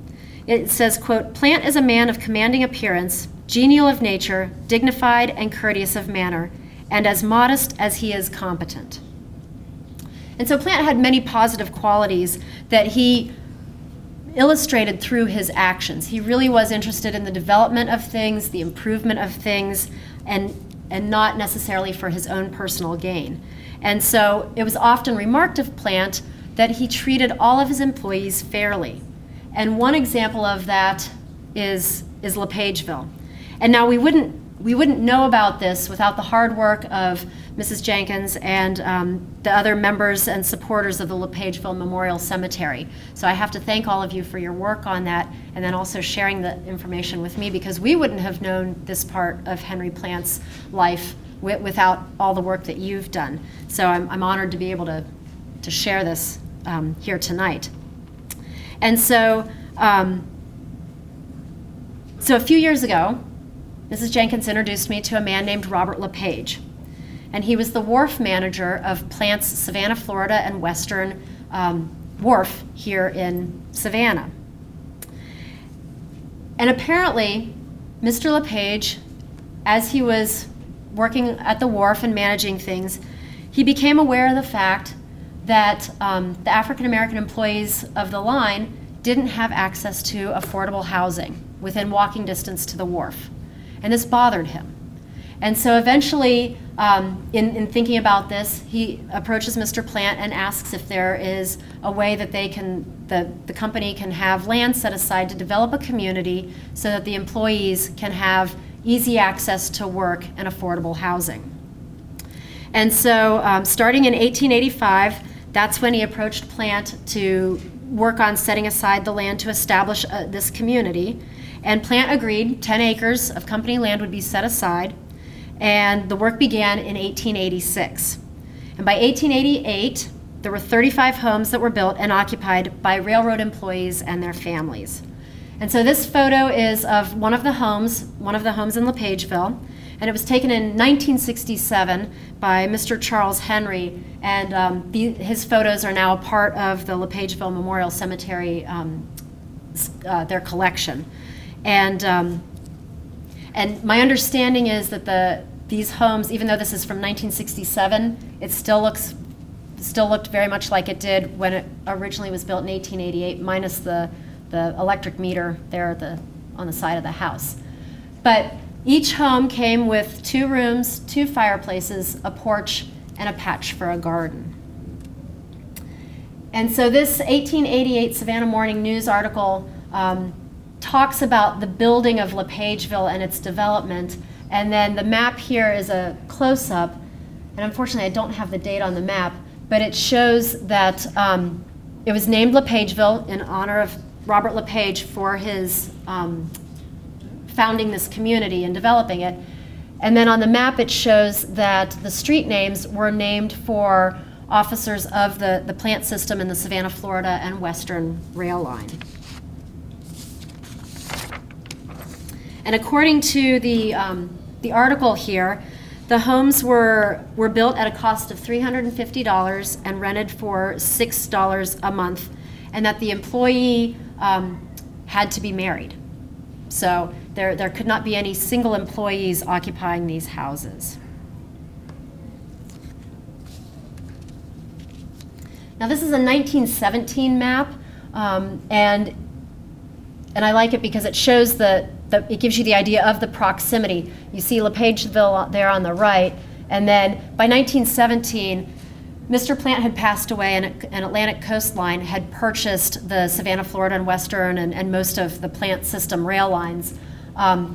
B: It says, quote, "Plant is a man of commanding appearance, genial of nature, dignified and courteous of manner, and as modest as he is competent." And so Plant had many positive qualities that he illustrated through his actions. He really was interested in the development of things, the improvement of things, and not necessarily for his own personal gain. And so it was often remarked of Plant that he treated all of his employees fairly. And one example of that is LePageville. And now we wouldn't know about this without the hard work of Mrs. Jenkins and the other members and supporters of the LePageville Memorial Cemetery. So I have to thank all of you for your work on that, and then also sharing the information with me, because we wouldn't have known this part of Henry Plant's life without all the work that you've done. So I'm honored to be able to share this here tonight. And so, so a few years ago, Mrs. Jenkins introduced me to a man named Robert LePage, and he was the wharf manager of Plant's Savannah, Florida and Western wharf here in Savannah. And apparently, Mr. LePage, as he was working at the wharf and managing things, he became aware of the fact that the African American employees of the line didn't have access to affordable housing within walking distance to the wharf. And this bothered him. And so eventually, in thinking about this, he approaches Mr. Plant and asks if there is a way that the company can have land set aside to develop a community so that the employees can have easy access to work and affordable housing. And so starting in 1885, that's when he approached Plant to work on setting aside the land to establish this community. And Plant agreed 10 acres of company land would be set aside, and the work began in 1886. And by 1888, there were 35 homes that were built and occupied by railroad employees and their families. And so this photo is of one of the homes in LePageville, and it was taken in 1967 by Mr. Charles Henry, and his photos are now a part of the LePageville Memorial Cemetery, their collection. And my understanding is that these homes, even though this is from 1967, it still looked very much like it did when it originally was built in 1888, minus the electric meter there on the side of the house. But each home came with 2 rooms, 2 fireplaces, a porch, and a patch for a garden. And so this 1888 Savannah Morning News article talks about the building of LePageville and its development, and then the map here is a close-up, and unfortunately I don't have the date on the map, but it shows that it was named LePageville in honor of Robert LePage for his founding this community and developing it. And then on the map it shows that the street names were named for officers of the Plant system in the Savannah, Florida and Western rail line. And according to the article here, the homes were built at a cost of $350 and rented for $6 a month, and that the employee had to be married. So There could not be any single employees occupying these houses. Now this is a 1917 map, and I like it because it shows it gives you the idea of the proximity. You see LePageville there on the right, and then by 1917, Mr. Plant had passed away, and Atlantic Coastline had purchased the Savannah, Florida, and Western, and most of the Plant system rail lines.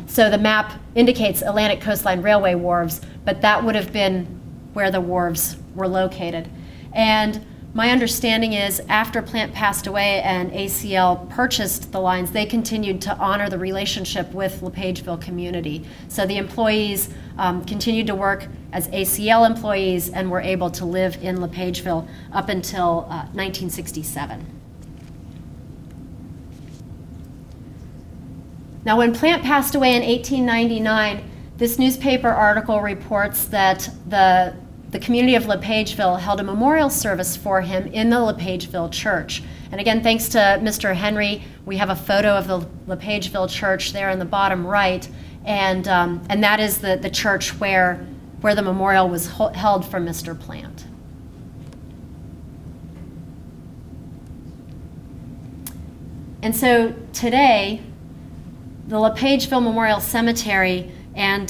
B: So the map indicates Atlantic Coastline Railway wharves, but that would have been where the wharves were located. And my understanding is after Plant passed away and ACL purchased the lines, they continued to honor the relationship with LePageville Community. So the employees continued to work as ACL employees and were able to live in LePageville up until 1967. Now, when Plant passed away in 1899, this newspaper article reports that the community of LePageville held a memorial service for him in the LePageville Church. And again, thanks to Mr. Henry, we have a photo of the LePageville Church there in the bottom right, and that is the church where the memorial was held for Mr. Plant. And so today, the LePageville Memorial Cemetery and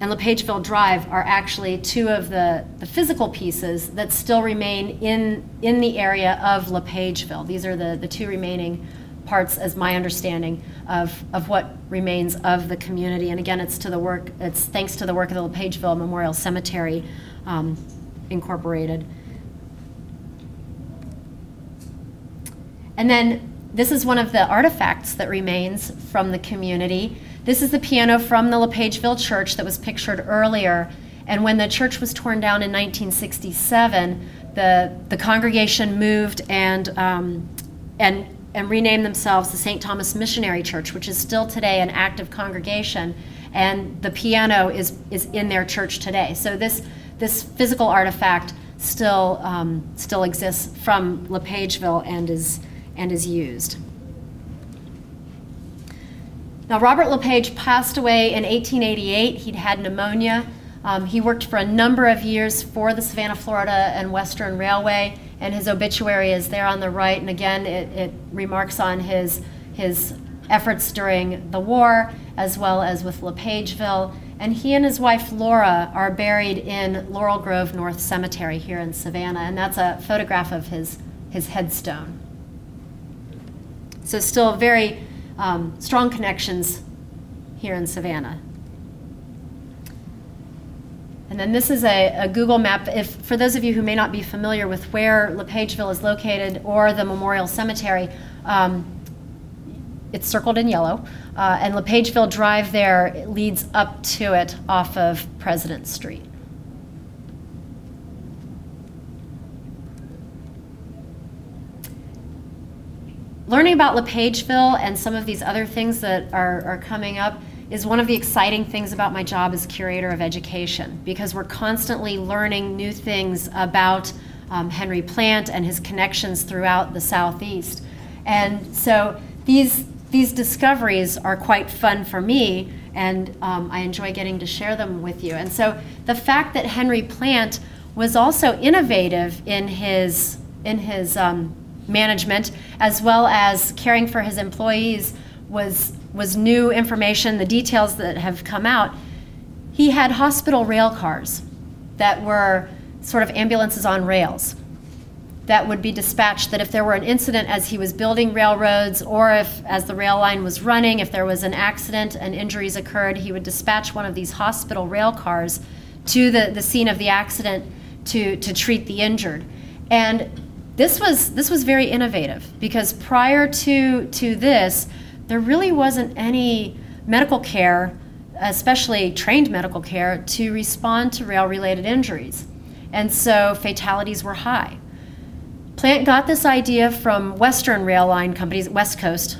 B: LePageville Drive are actually two of the physical pieces that still remain in the area of LePageville. These are the two remaining parts, as my understanding, of what remains of the community. And again, it's thanks to the work of the LePageville Memorial Cemetery Incorporated. And then this is one of the artifacts that remains from the community. This is the piano from the LePageville Church that was pictured earlier. And when the church was torn down in 1967, the congregation moved and renamed themselves the St. Thomas Missionary Church, which is still today an active congregation. And the piano is in their church today. So this physical artifact still exists from LePageville and is used. Now, Robert LePage passed away in 1888. He'd had pneumonia. He worked for a number of years for the Savannah, Florida, and Western Railway, and his obituary is there on the right. And again, it remarks on his efforts during the war, as well as with LePageville. And he and his wife, Laura, are buried in Laurel Grove North Cemetery here in Savannah, and that's a photograph of his headstone. So still very strong connections here in Savannah. And then this is a Google map. For those of you who may not be familiar with where LePageville is located or the Memorial Cemetery, it's circled in yellow. And LePageville Drive there leads up to it off of President Street. Learning about LePageville and some of these other things that are coming up is one of the exciting things about my job as Curator of Education, because we're constantly learning new things about Henry Plant and his connections throughout the Southeast. And so these discoveries are quite fun for me, and I enjoy getting to share them with you. And so the fact that Henry Plant was also innovative in his management, as well as caring for his employees, was new information. The details that have come out. He had hospital rail cars that were sort of ambulances on rails that would be dispatched, that if there were an incident as he was building railroads, or if as the rail line was running, if there was an accident and injuries occurred, he would dispatch one of these hospital rail cars to the scene of the accident to treat the injured. And this was very innovative, because prior to this, there really wasn't any medical care, especially trained medical care, to respond to rail-related injuries. And so fatalities were high. Plant got this idea from Western rail line companies, West Coast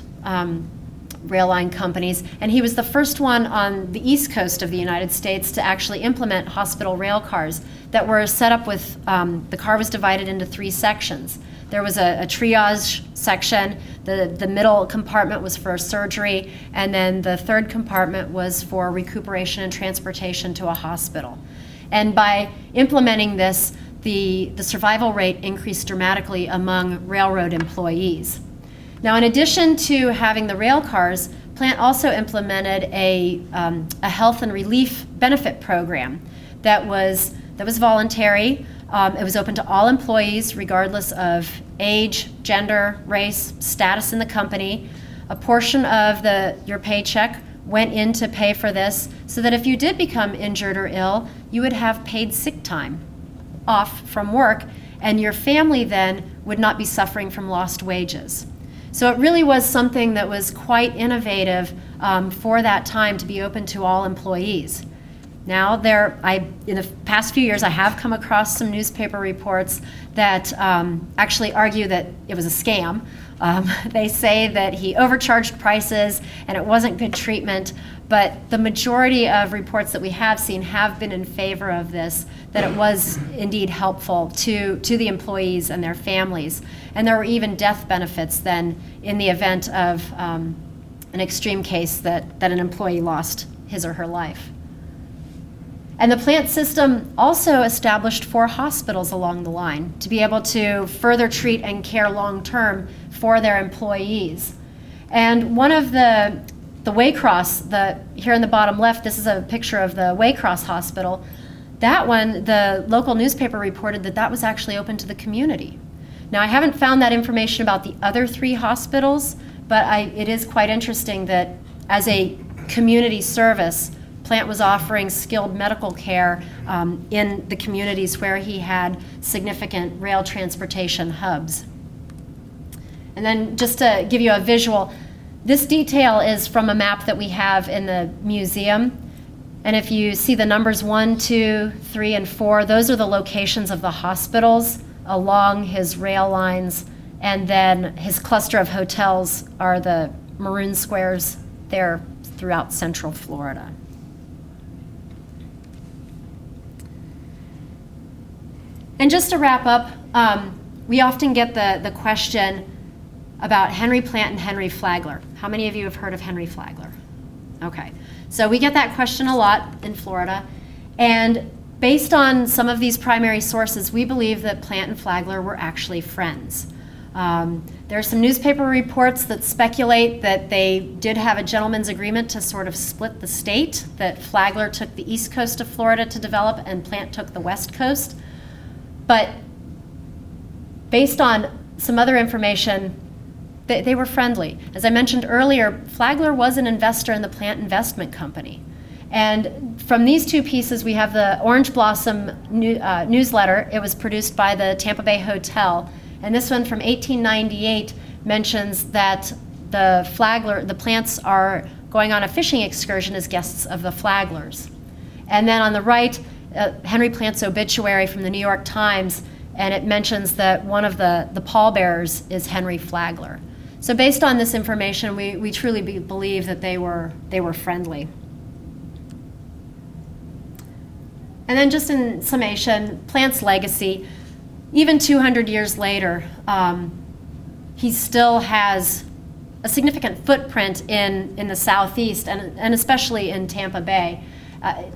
B: rail line companies, and he was the first one on the East Coast of the United States to actually implement hospital rail cars that were set up with, the car was divided into 3 sections. There was a triage section, The middle compartment was for surgery, and then the third compartment was for recuperation and transportation to a hospital. And by implementing this, the survival rate increased dramatically among railroad employees. Now, in addition to having the rail cars, Plant also implemented a health and relief benefit program that was voluntary. It was open to all employees, regardless of age, gender, race, status in the company. A portion of your paycheck went in to pay for this, so that if you did become injured or ill, you would have paid sick time off from work, and your family then would not be suffering from lost wages. So it really was something that was quite innovative for that time to be open to all employees. Now, in the past few years, I have come across some newspaper reports that actually argue that it was a scam. They say that he overcharged prices and it wasn't good treatment, but the majority of reports that we have seen have been in favor of this, that it was indeed helpful to the employees and their families. And there were even death benefits then in the event of an extreme case that an employee lost his or her life. And the plant system also established 4 hospitals along the line to be able to further treat and care long-term for their employees. And one of the Waycross, here in the bottom left, this is a picture of the Waycross Hospital. That one, the local newspaper reported that was actually open to the community. Now, I haven't found that information about the other 3 hospitals, but it is quite interesting that as a community service, Plant was offering skilled medical care in the communities where he had significant rail transportation hubs. And then just to give you a visual, this detail is from a map that we have in the museum. And if you see the numbers 1, 2, 3, and 4, those are the locations of the hospitals along his rail lines. And then his cluster of hotels are the maroon squares there throughout Central Florida. And just to wrap up, we often get the question about Henry Plant and Henry Flagler. How many of you have heard of Henry Flagler? Okay, so we get that question a lot in Florida. And based on some of these primary sources, we believe that Plant and Flagler were actually friends. There are some newspaper reports that speculate that they did have a gentleman's agreement to sort of split the state, that Flagler took the east coast of Florida to develop and Plant took the west coast. But based on some other information, they were friendly. As I mentioned earlier, Flagler was an investor in the Plant Investment Company. And from these 2 pieces, we have the Orange Blossom newsletter. It was produced by the Tampa Bay Hotel. And this one from 1898 mentions that the Plants are going on a fishing excursion as guests of the Flaglers. And then on the right, Henry Plant's obituary from the New York Times, and it mentions that one of the pallbearers is Henry Flagler. So based on this information, we truly believe that they were friendly. And then just in summation, Plant's legacy, even 200 years later, he still has a significant footprint in the Southeast and especially in Tampa Bay.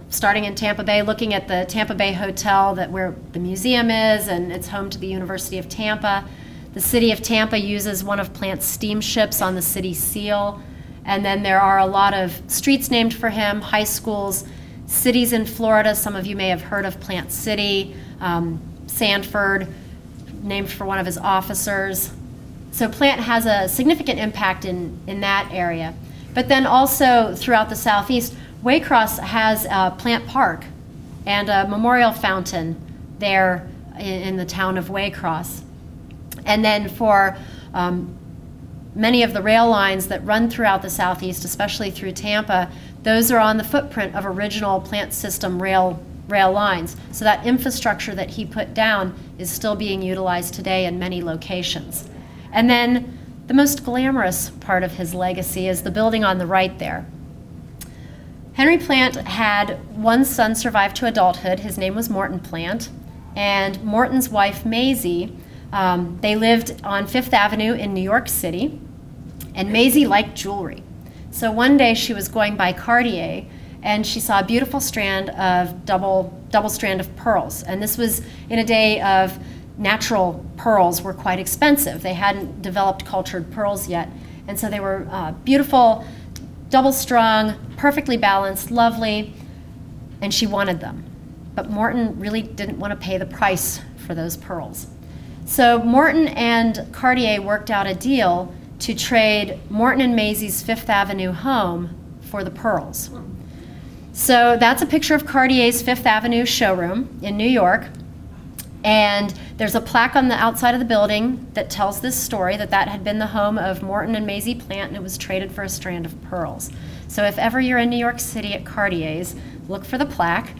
B: Starting in Tampa Bay, looking at the Tampa Bay Hotel, where the museum is, and it's home to the University of Tampa. The city of Tampa uses one of Plant's steamships on the city seal. And then there are a lot of streets named for him, high schools, cities in Florida. Some of you may have heard of Plant City, Sanford, named for one of his officers. So Plant has a significant impact in that area. But then also throughout the Southeast, Waycross has Plant PARC and a memorial fountain there in the town of Waycross. And then for many of the rail lines that run throughout the Southeast, especially through Tampa, those are on the footprint of original Plant system rail lines. So that infrastructure that he put down is still being utilized today in many locations. And then the most glamorous part of his legacy is the building on the right there. Henry Plant had one son survive to adulthood. His name was Morton Plant. And Morton's wife, Maisie, they lived on Fifth Avenue in New York City. And Maisie liked jewelry. So one day she was going by Cartier, and she saw a beautiful strand of double strand of pearls. And this was in a day of natural pearls were quite expensive. They hadn't developed cultured pearls yet. And so they were beautiful, double-strung, perfectly balanced, lovely, and she wanted them. But Morton really didn't want to pay the price for those pearls. So Morton and Cartier worked out a deal to trade Morton and Maisie's Fifth Avenue home for the pearls. So that's a picture of Cartier's Fifth Avenue showroom in New York. And there's a plaque on the outside of the building that tells this story, that that had been the home of Morton and Maisie Plant, and it was traded for a strand of pearls. So if ever you're in New York City at Cartier's, look for the plaque.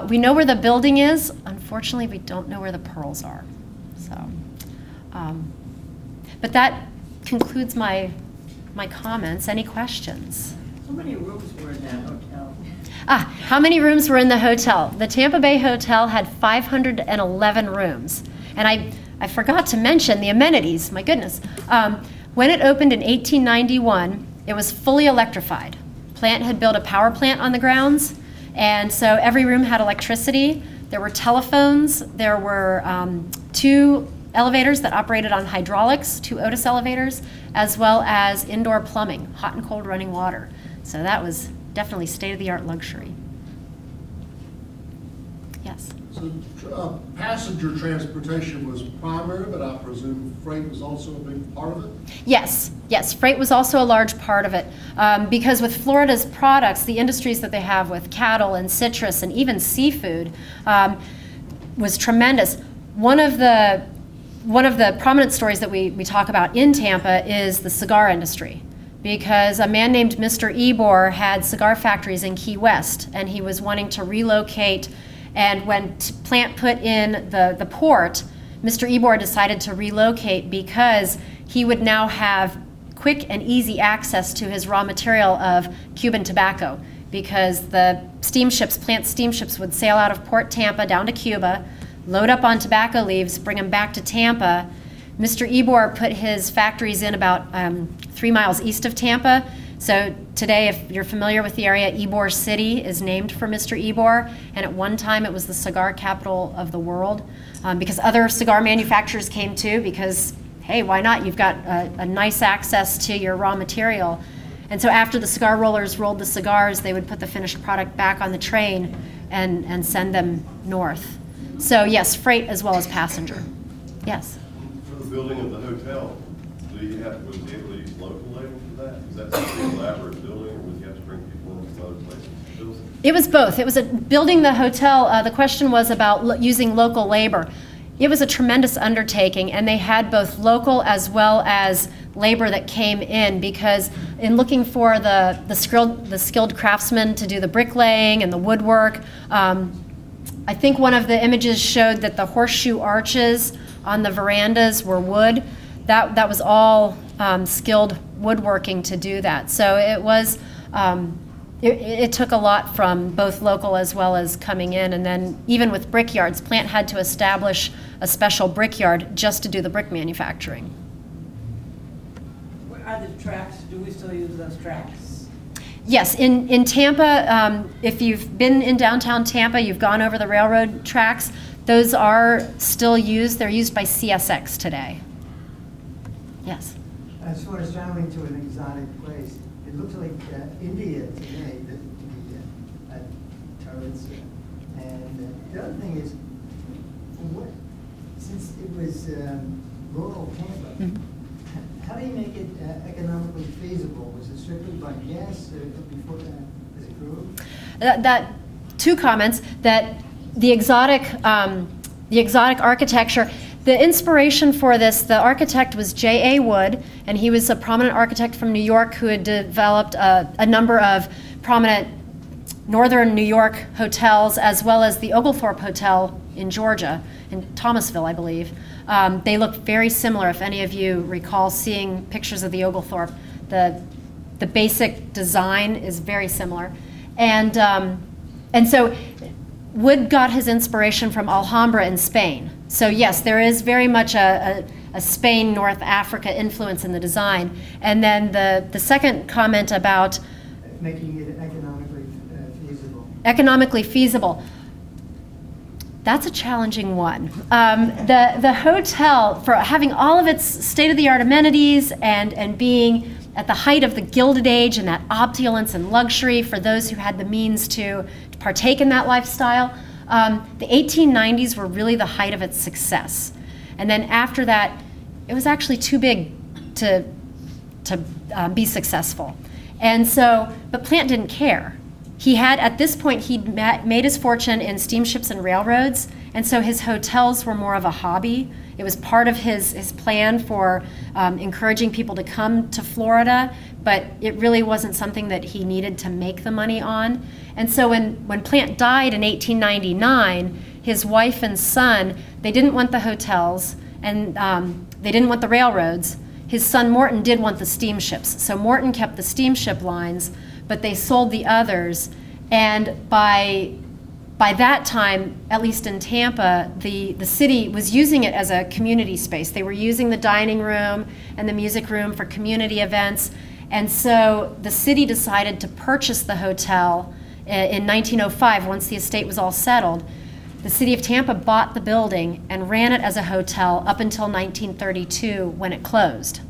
B: We know where the building is. Unfortunately, we don't know where the pearls are. So, but that concludes my comments. Any questions?
C: How many rooms were in that hotel?
B: How many rooms were in the hotel? The Tampa Bay Hotel had 511 rooms. And I forgot to mention the amenities, my goodness. When it opened in 1891, it was fully electrified. Plant had built a power plant on the grounds, and so every room had electricity. There were telephones. There were 2 elevators that operated on hydraulics, 2 Otis elevators, as well as indoor plumbing, hot and cold running water. So that was definitely state-of-the-art luxury. Yes.
D: So passenger transportation was primary, but I presume freight was also a big part of it?
B: Yes, freight was also a large part of it, because with Florida's products, the industries that they have with cattle and citrus and even seafood was tremendous. One of the prominent stories that we talk about in Tampa is the cigar industry, because a man named Mr. Ebor had cigar factories in Key West, and he was wanting to relocate. And when Plant put in the port, Mr. Ebor decided to relocate because he would now have quick and easy access to his raw material of Cuban tobacco, because the steamships, Plant steamships, would sail out of Port Tampa down to Cuba, load up on tobacco leaves, bring them back to Tampa. Mr. Ebor put his factories in about 3 miles east of Tampa. So today, if you're familiar with the area, Ybor City is named for Mr. Ebor, and at one time it was the cigar capital of the world, because other cigar manufacturers came too, because, hey, why not? You've got a nice access to your raw material. And so after the cigar rollers rolled the cigars, they would put the finished product back on the train and send them north. So yes, freight as well as passenger. Yes?
E: For the building of the hotel, was you able to use local labor for that? Is that such an elaborate building, or would you have to bring people in from other places to build it?
B: It was both. It was building the hotel. The question was about using local labor. It was a tremendous undertaking, and they had both local as well as labor that came in, because in looking for the skilled craftsmen to do the bricklaying and the woodwork, I think one of the images showed that the horseshoe arches on the verandas were wood. That was all skilled woodworking to do that. So it was, it took a lot from both local as well as coming in. And then even with brickyards, Plant had to establish a special brickyard just to do the brick manufacturing.
C: What are the tracks? Do we still use those tracks?
B: Yes, in Tampa, if you've been in downtown Tampa, you've gone over the railroad tracks, those are still used. They're used by CSX today. Yes.
F: As far as traveling to an exotic place, it looks like India today, the turrets. And the other thing is, since it was rural Tampa, how do you make it economically feasible? Was it strictly by gas before as it grew?
B: That 2 comments. That the exotic architecture. The inspiration for this, the architect was J.A. Wood, and he was a prominent architect from New York who had developed a number of prominent northern New York hotels, as well as the Oglethorpe Hotel in Georgia, in Thomasville, I believe. They look very similar, if any of you recall seeing pictures of the Oglethorpe. The basic design is very similar. And so Wood got his inspiration from Alhambra in Spain. So yes, there is very much a a Spain, North Africa influence in the design. And then the second comment about
F: Making it economically feasible.
B: economically feasible. That's a challenging one. The hotel, for having all of its state-of-the-art amenities and being at the height of the Gilded Age and that opulence and luxury for those who had the means to partake in that lifestyle, the 1890s were really the height of its success. And then after that, it was actually too big to be successful. And so, but Plant didn't care. He had, at this point, he'd made his fortune in steamships and railroads, and so his hotels were more of a hobby. It was part of his plan for encouraging people to come to Florida, but it really wasn't something that he needed to make the money on. And so when Plant died in 1899, his wife and son, they didn't want the hotels, and they didn't want the railroads. His son Morton did want the steamships. So Morton kept the steamship lines, but they sold the others. And by that time, at least in Tampa, the city was using it as a community space. They were using the dining room and the music room for community events. And so the city decided to purchase the hotel in 1905, once the estate was all settled. The city of Tampa bought the building and ran it as a hotel up until 1932 when it closed.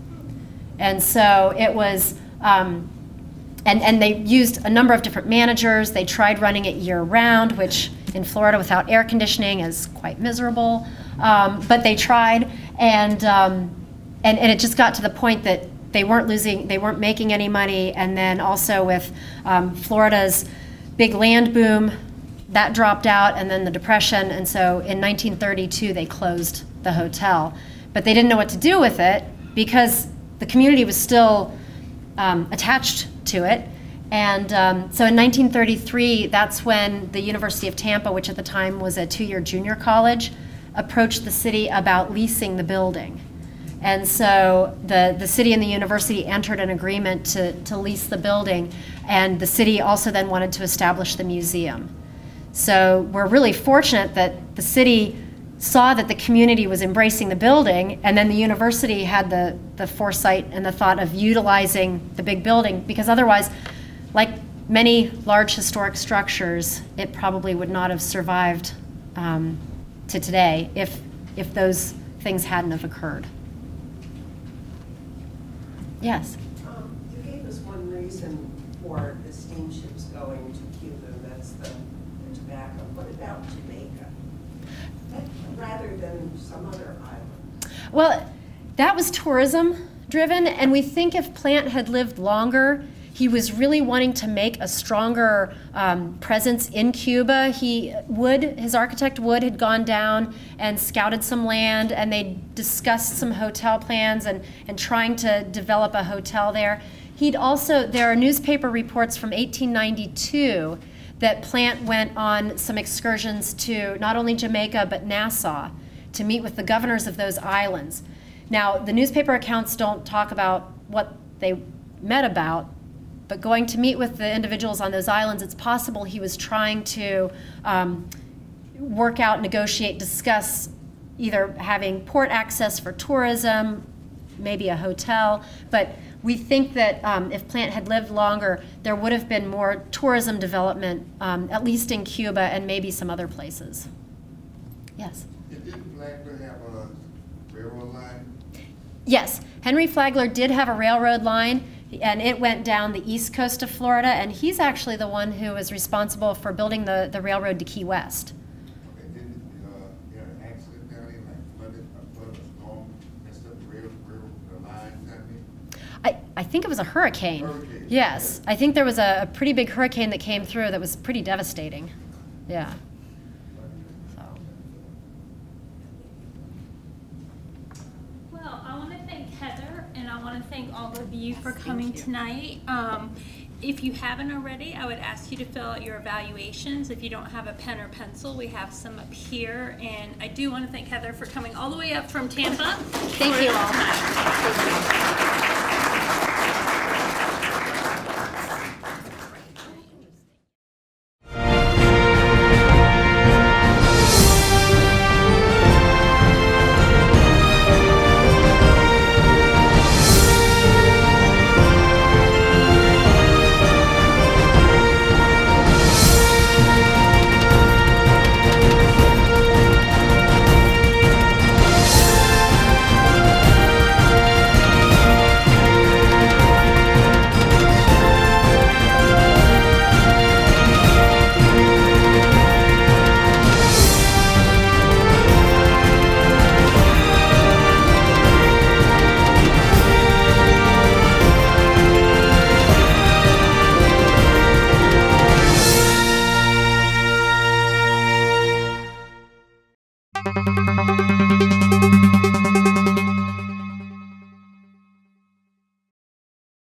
B: And so it was, and they used a number of different managers. They tried running it year-round, which in Florida without air conditioning is quite miserable. But they tried, and it just got to the point that they weren't making any money. And then also with Florida's big land boom, that dropped out, and then the Depression, and so in 1932 they closed the hotel. But they didn't know what to do with it because the community was still attached to it. And so in 1933, that's when the University of Tampa, which at the time was a 2-year junior college, approached the city about leasing the building. And so the city and the university entered an agreement to lease the building, and the city also then wanted to establish the museum. So we're really fortunate that the city saw that the community was embracing the building, and then the university had the foresight and the thought of utilizing the big building, because otherwise, like many large historic structures, it probably would not have survived to today if those things hadn't have occurred. Yes?
G: You gave us one reason for the steamships going to Cuba, that's the tobacco. What about Jamaica? Rather than some other island?
B: Well, that was tourism driven, and we think if Plant had lived longer, he was really wanting to make a stronger presence in Cuba. His architect Wood had gone down and scouted some land, and they discussed some hotel plans and trying to develop a hotel there. There are newspaper reports from 1892 that Plant went on some excursions to not only Jamaica but Nassau to meet with the governors of those islands. Now, the newspaper accounts don't talk about what they met about, but going to meet with the individuals on those islands, it's possible he was trying to work out, negotiate, discuss either having port access for tourism, maybe a hotel, but we think that if Plant had lived longer, there would have been more tourism development, at least in Cuba and maybe some other places. Yes?
H: Didn't Flagler have a railroad line?
B: Yes, Henry Flagler did have a railroad line, and it went down the east coast of Florida, and he's actually the one who was responsible for building the railroad to Key West.
H: Okay, didn't there an accident down there, like flood a storm, messed up the lines down there?
B: I think it was a hurricane.
H: Hurricane.
B: Yes, I think there was a pretty big hurricane that came through that was pretty devastating. Yeah. So.
A: Well, I want to thank Heather, and I want to thank all of you for coming tonight. If you haven't already, I would ask you to fill out your evaluations. If you don't have a pen or pencil, we have some up here. And I do want to thank Heather for coming all the way up from Tampa.
B: Thank you all.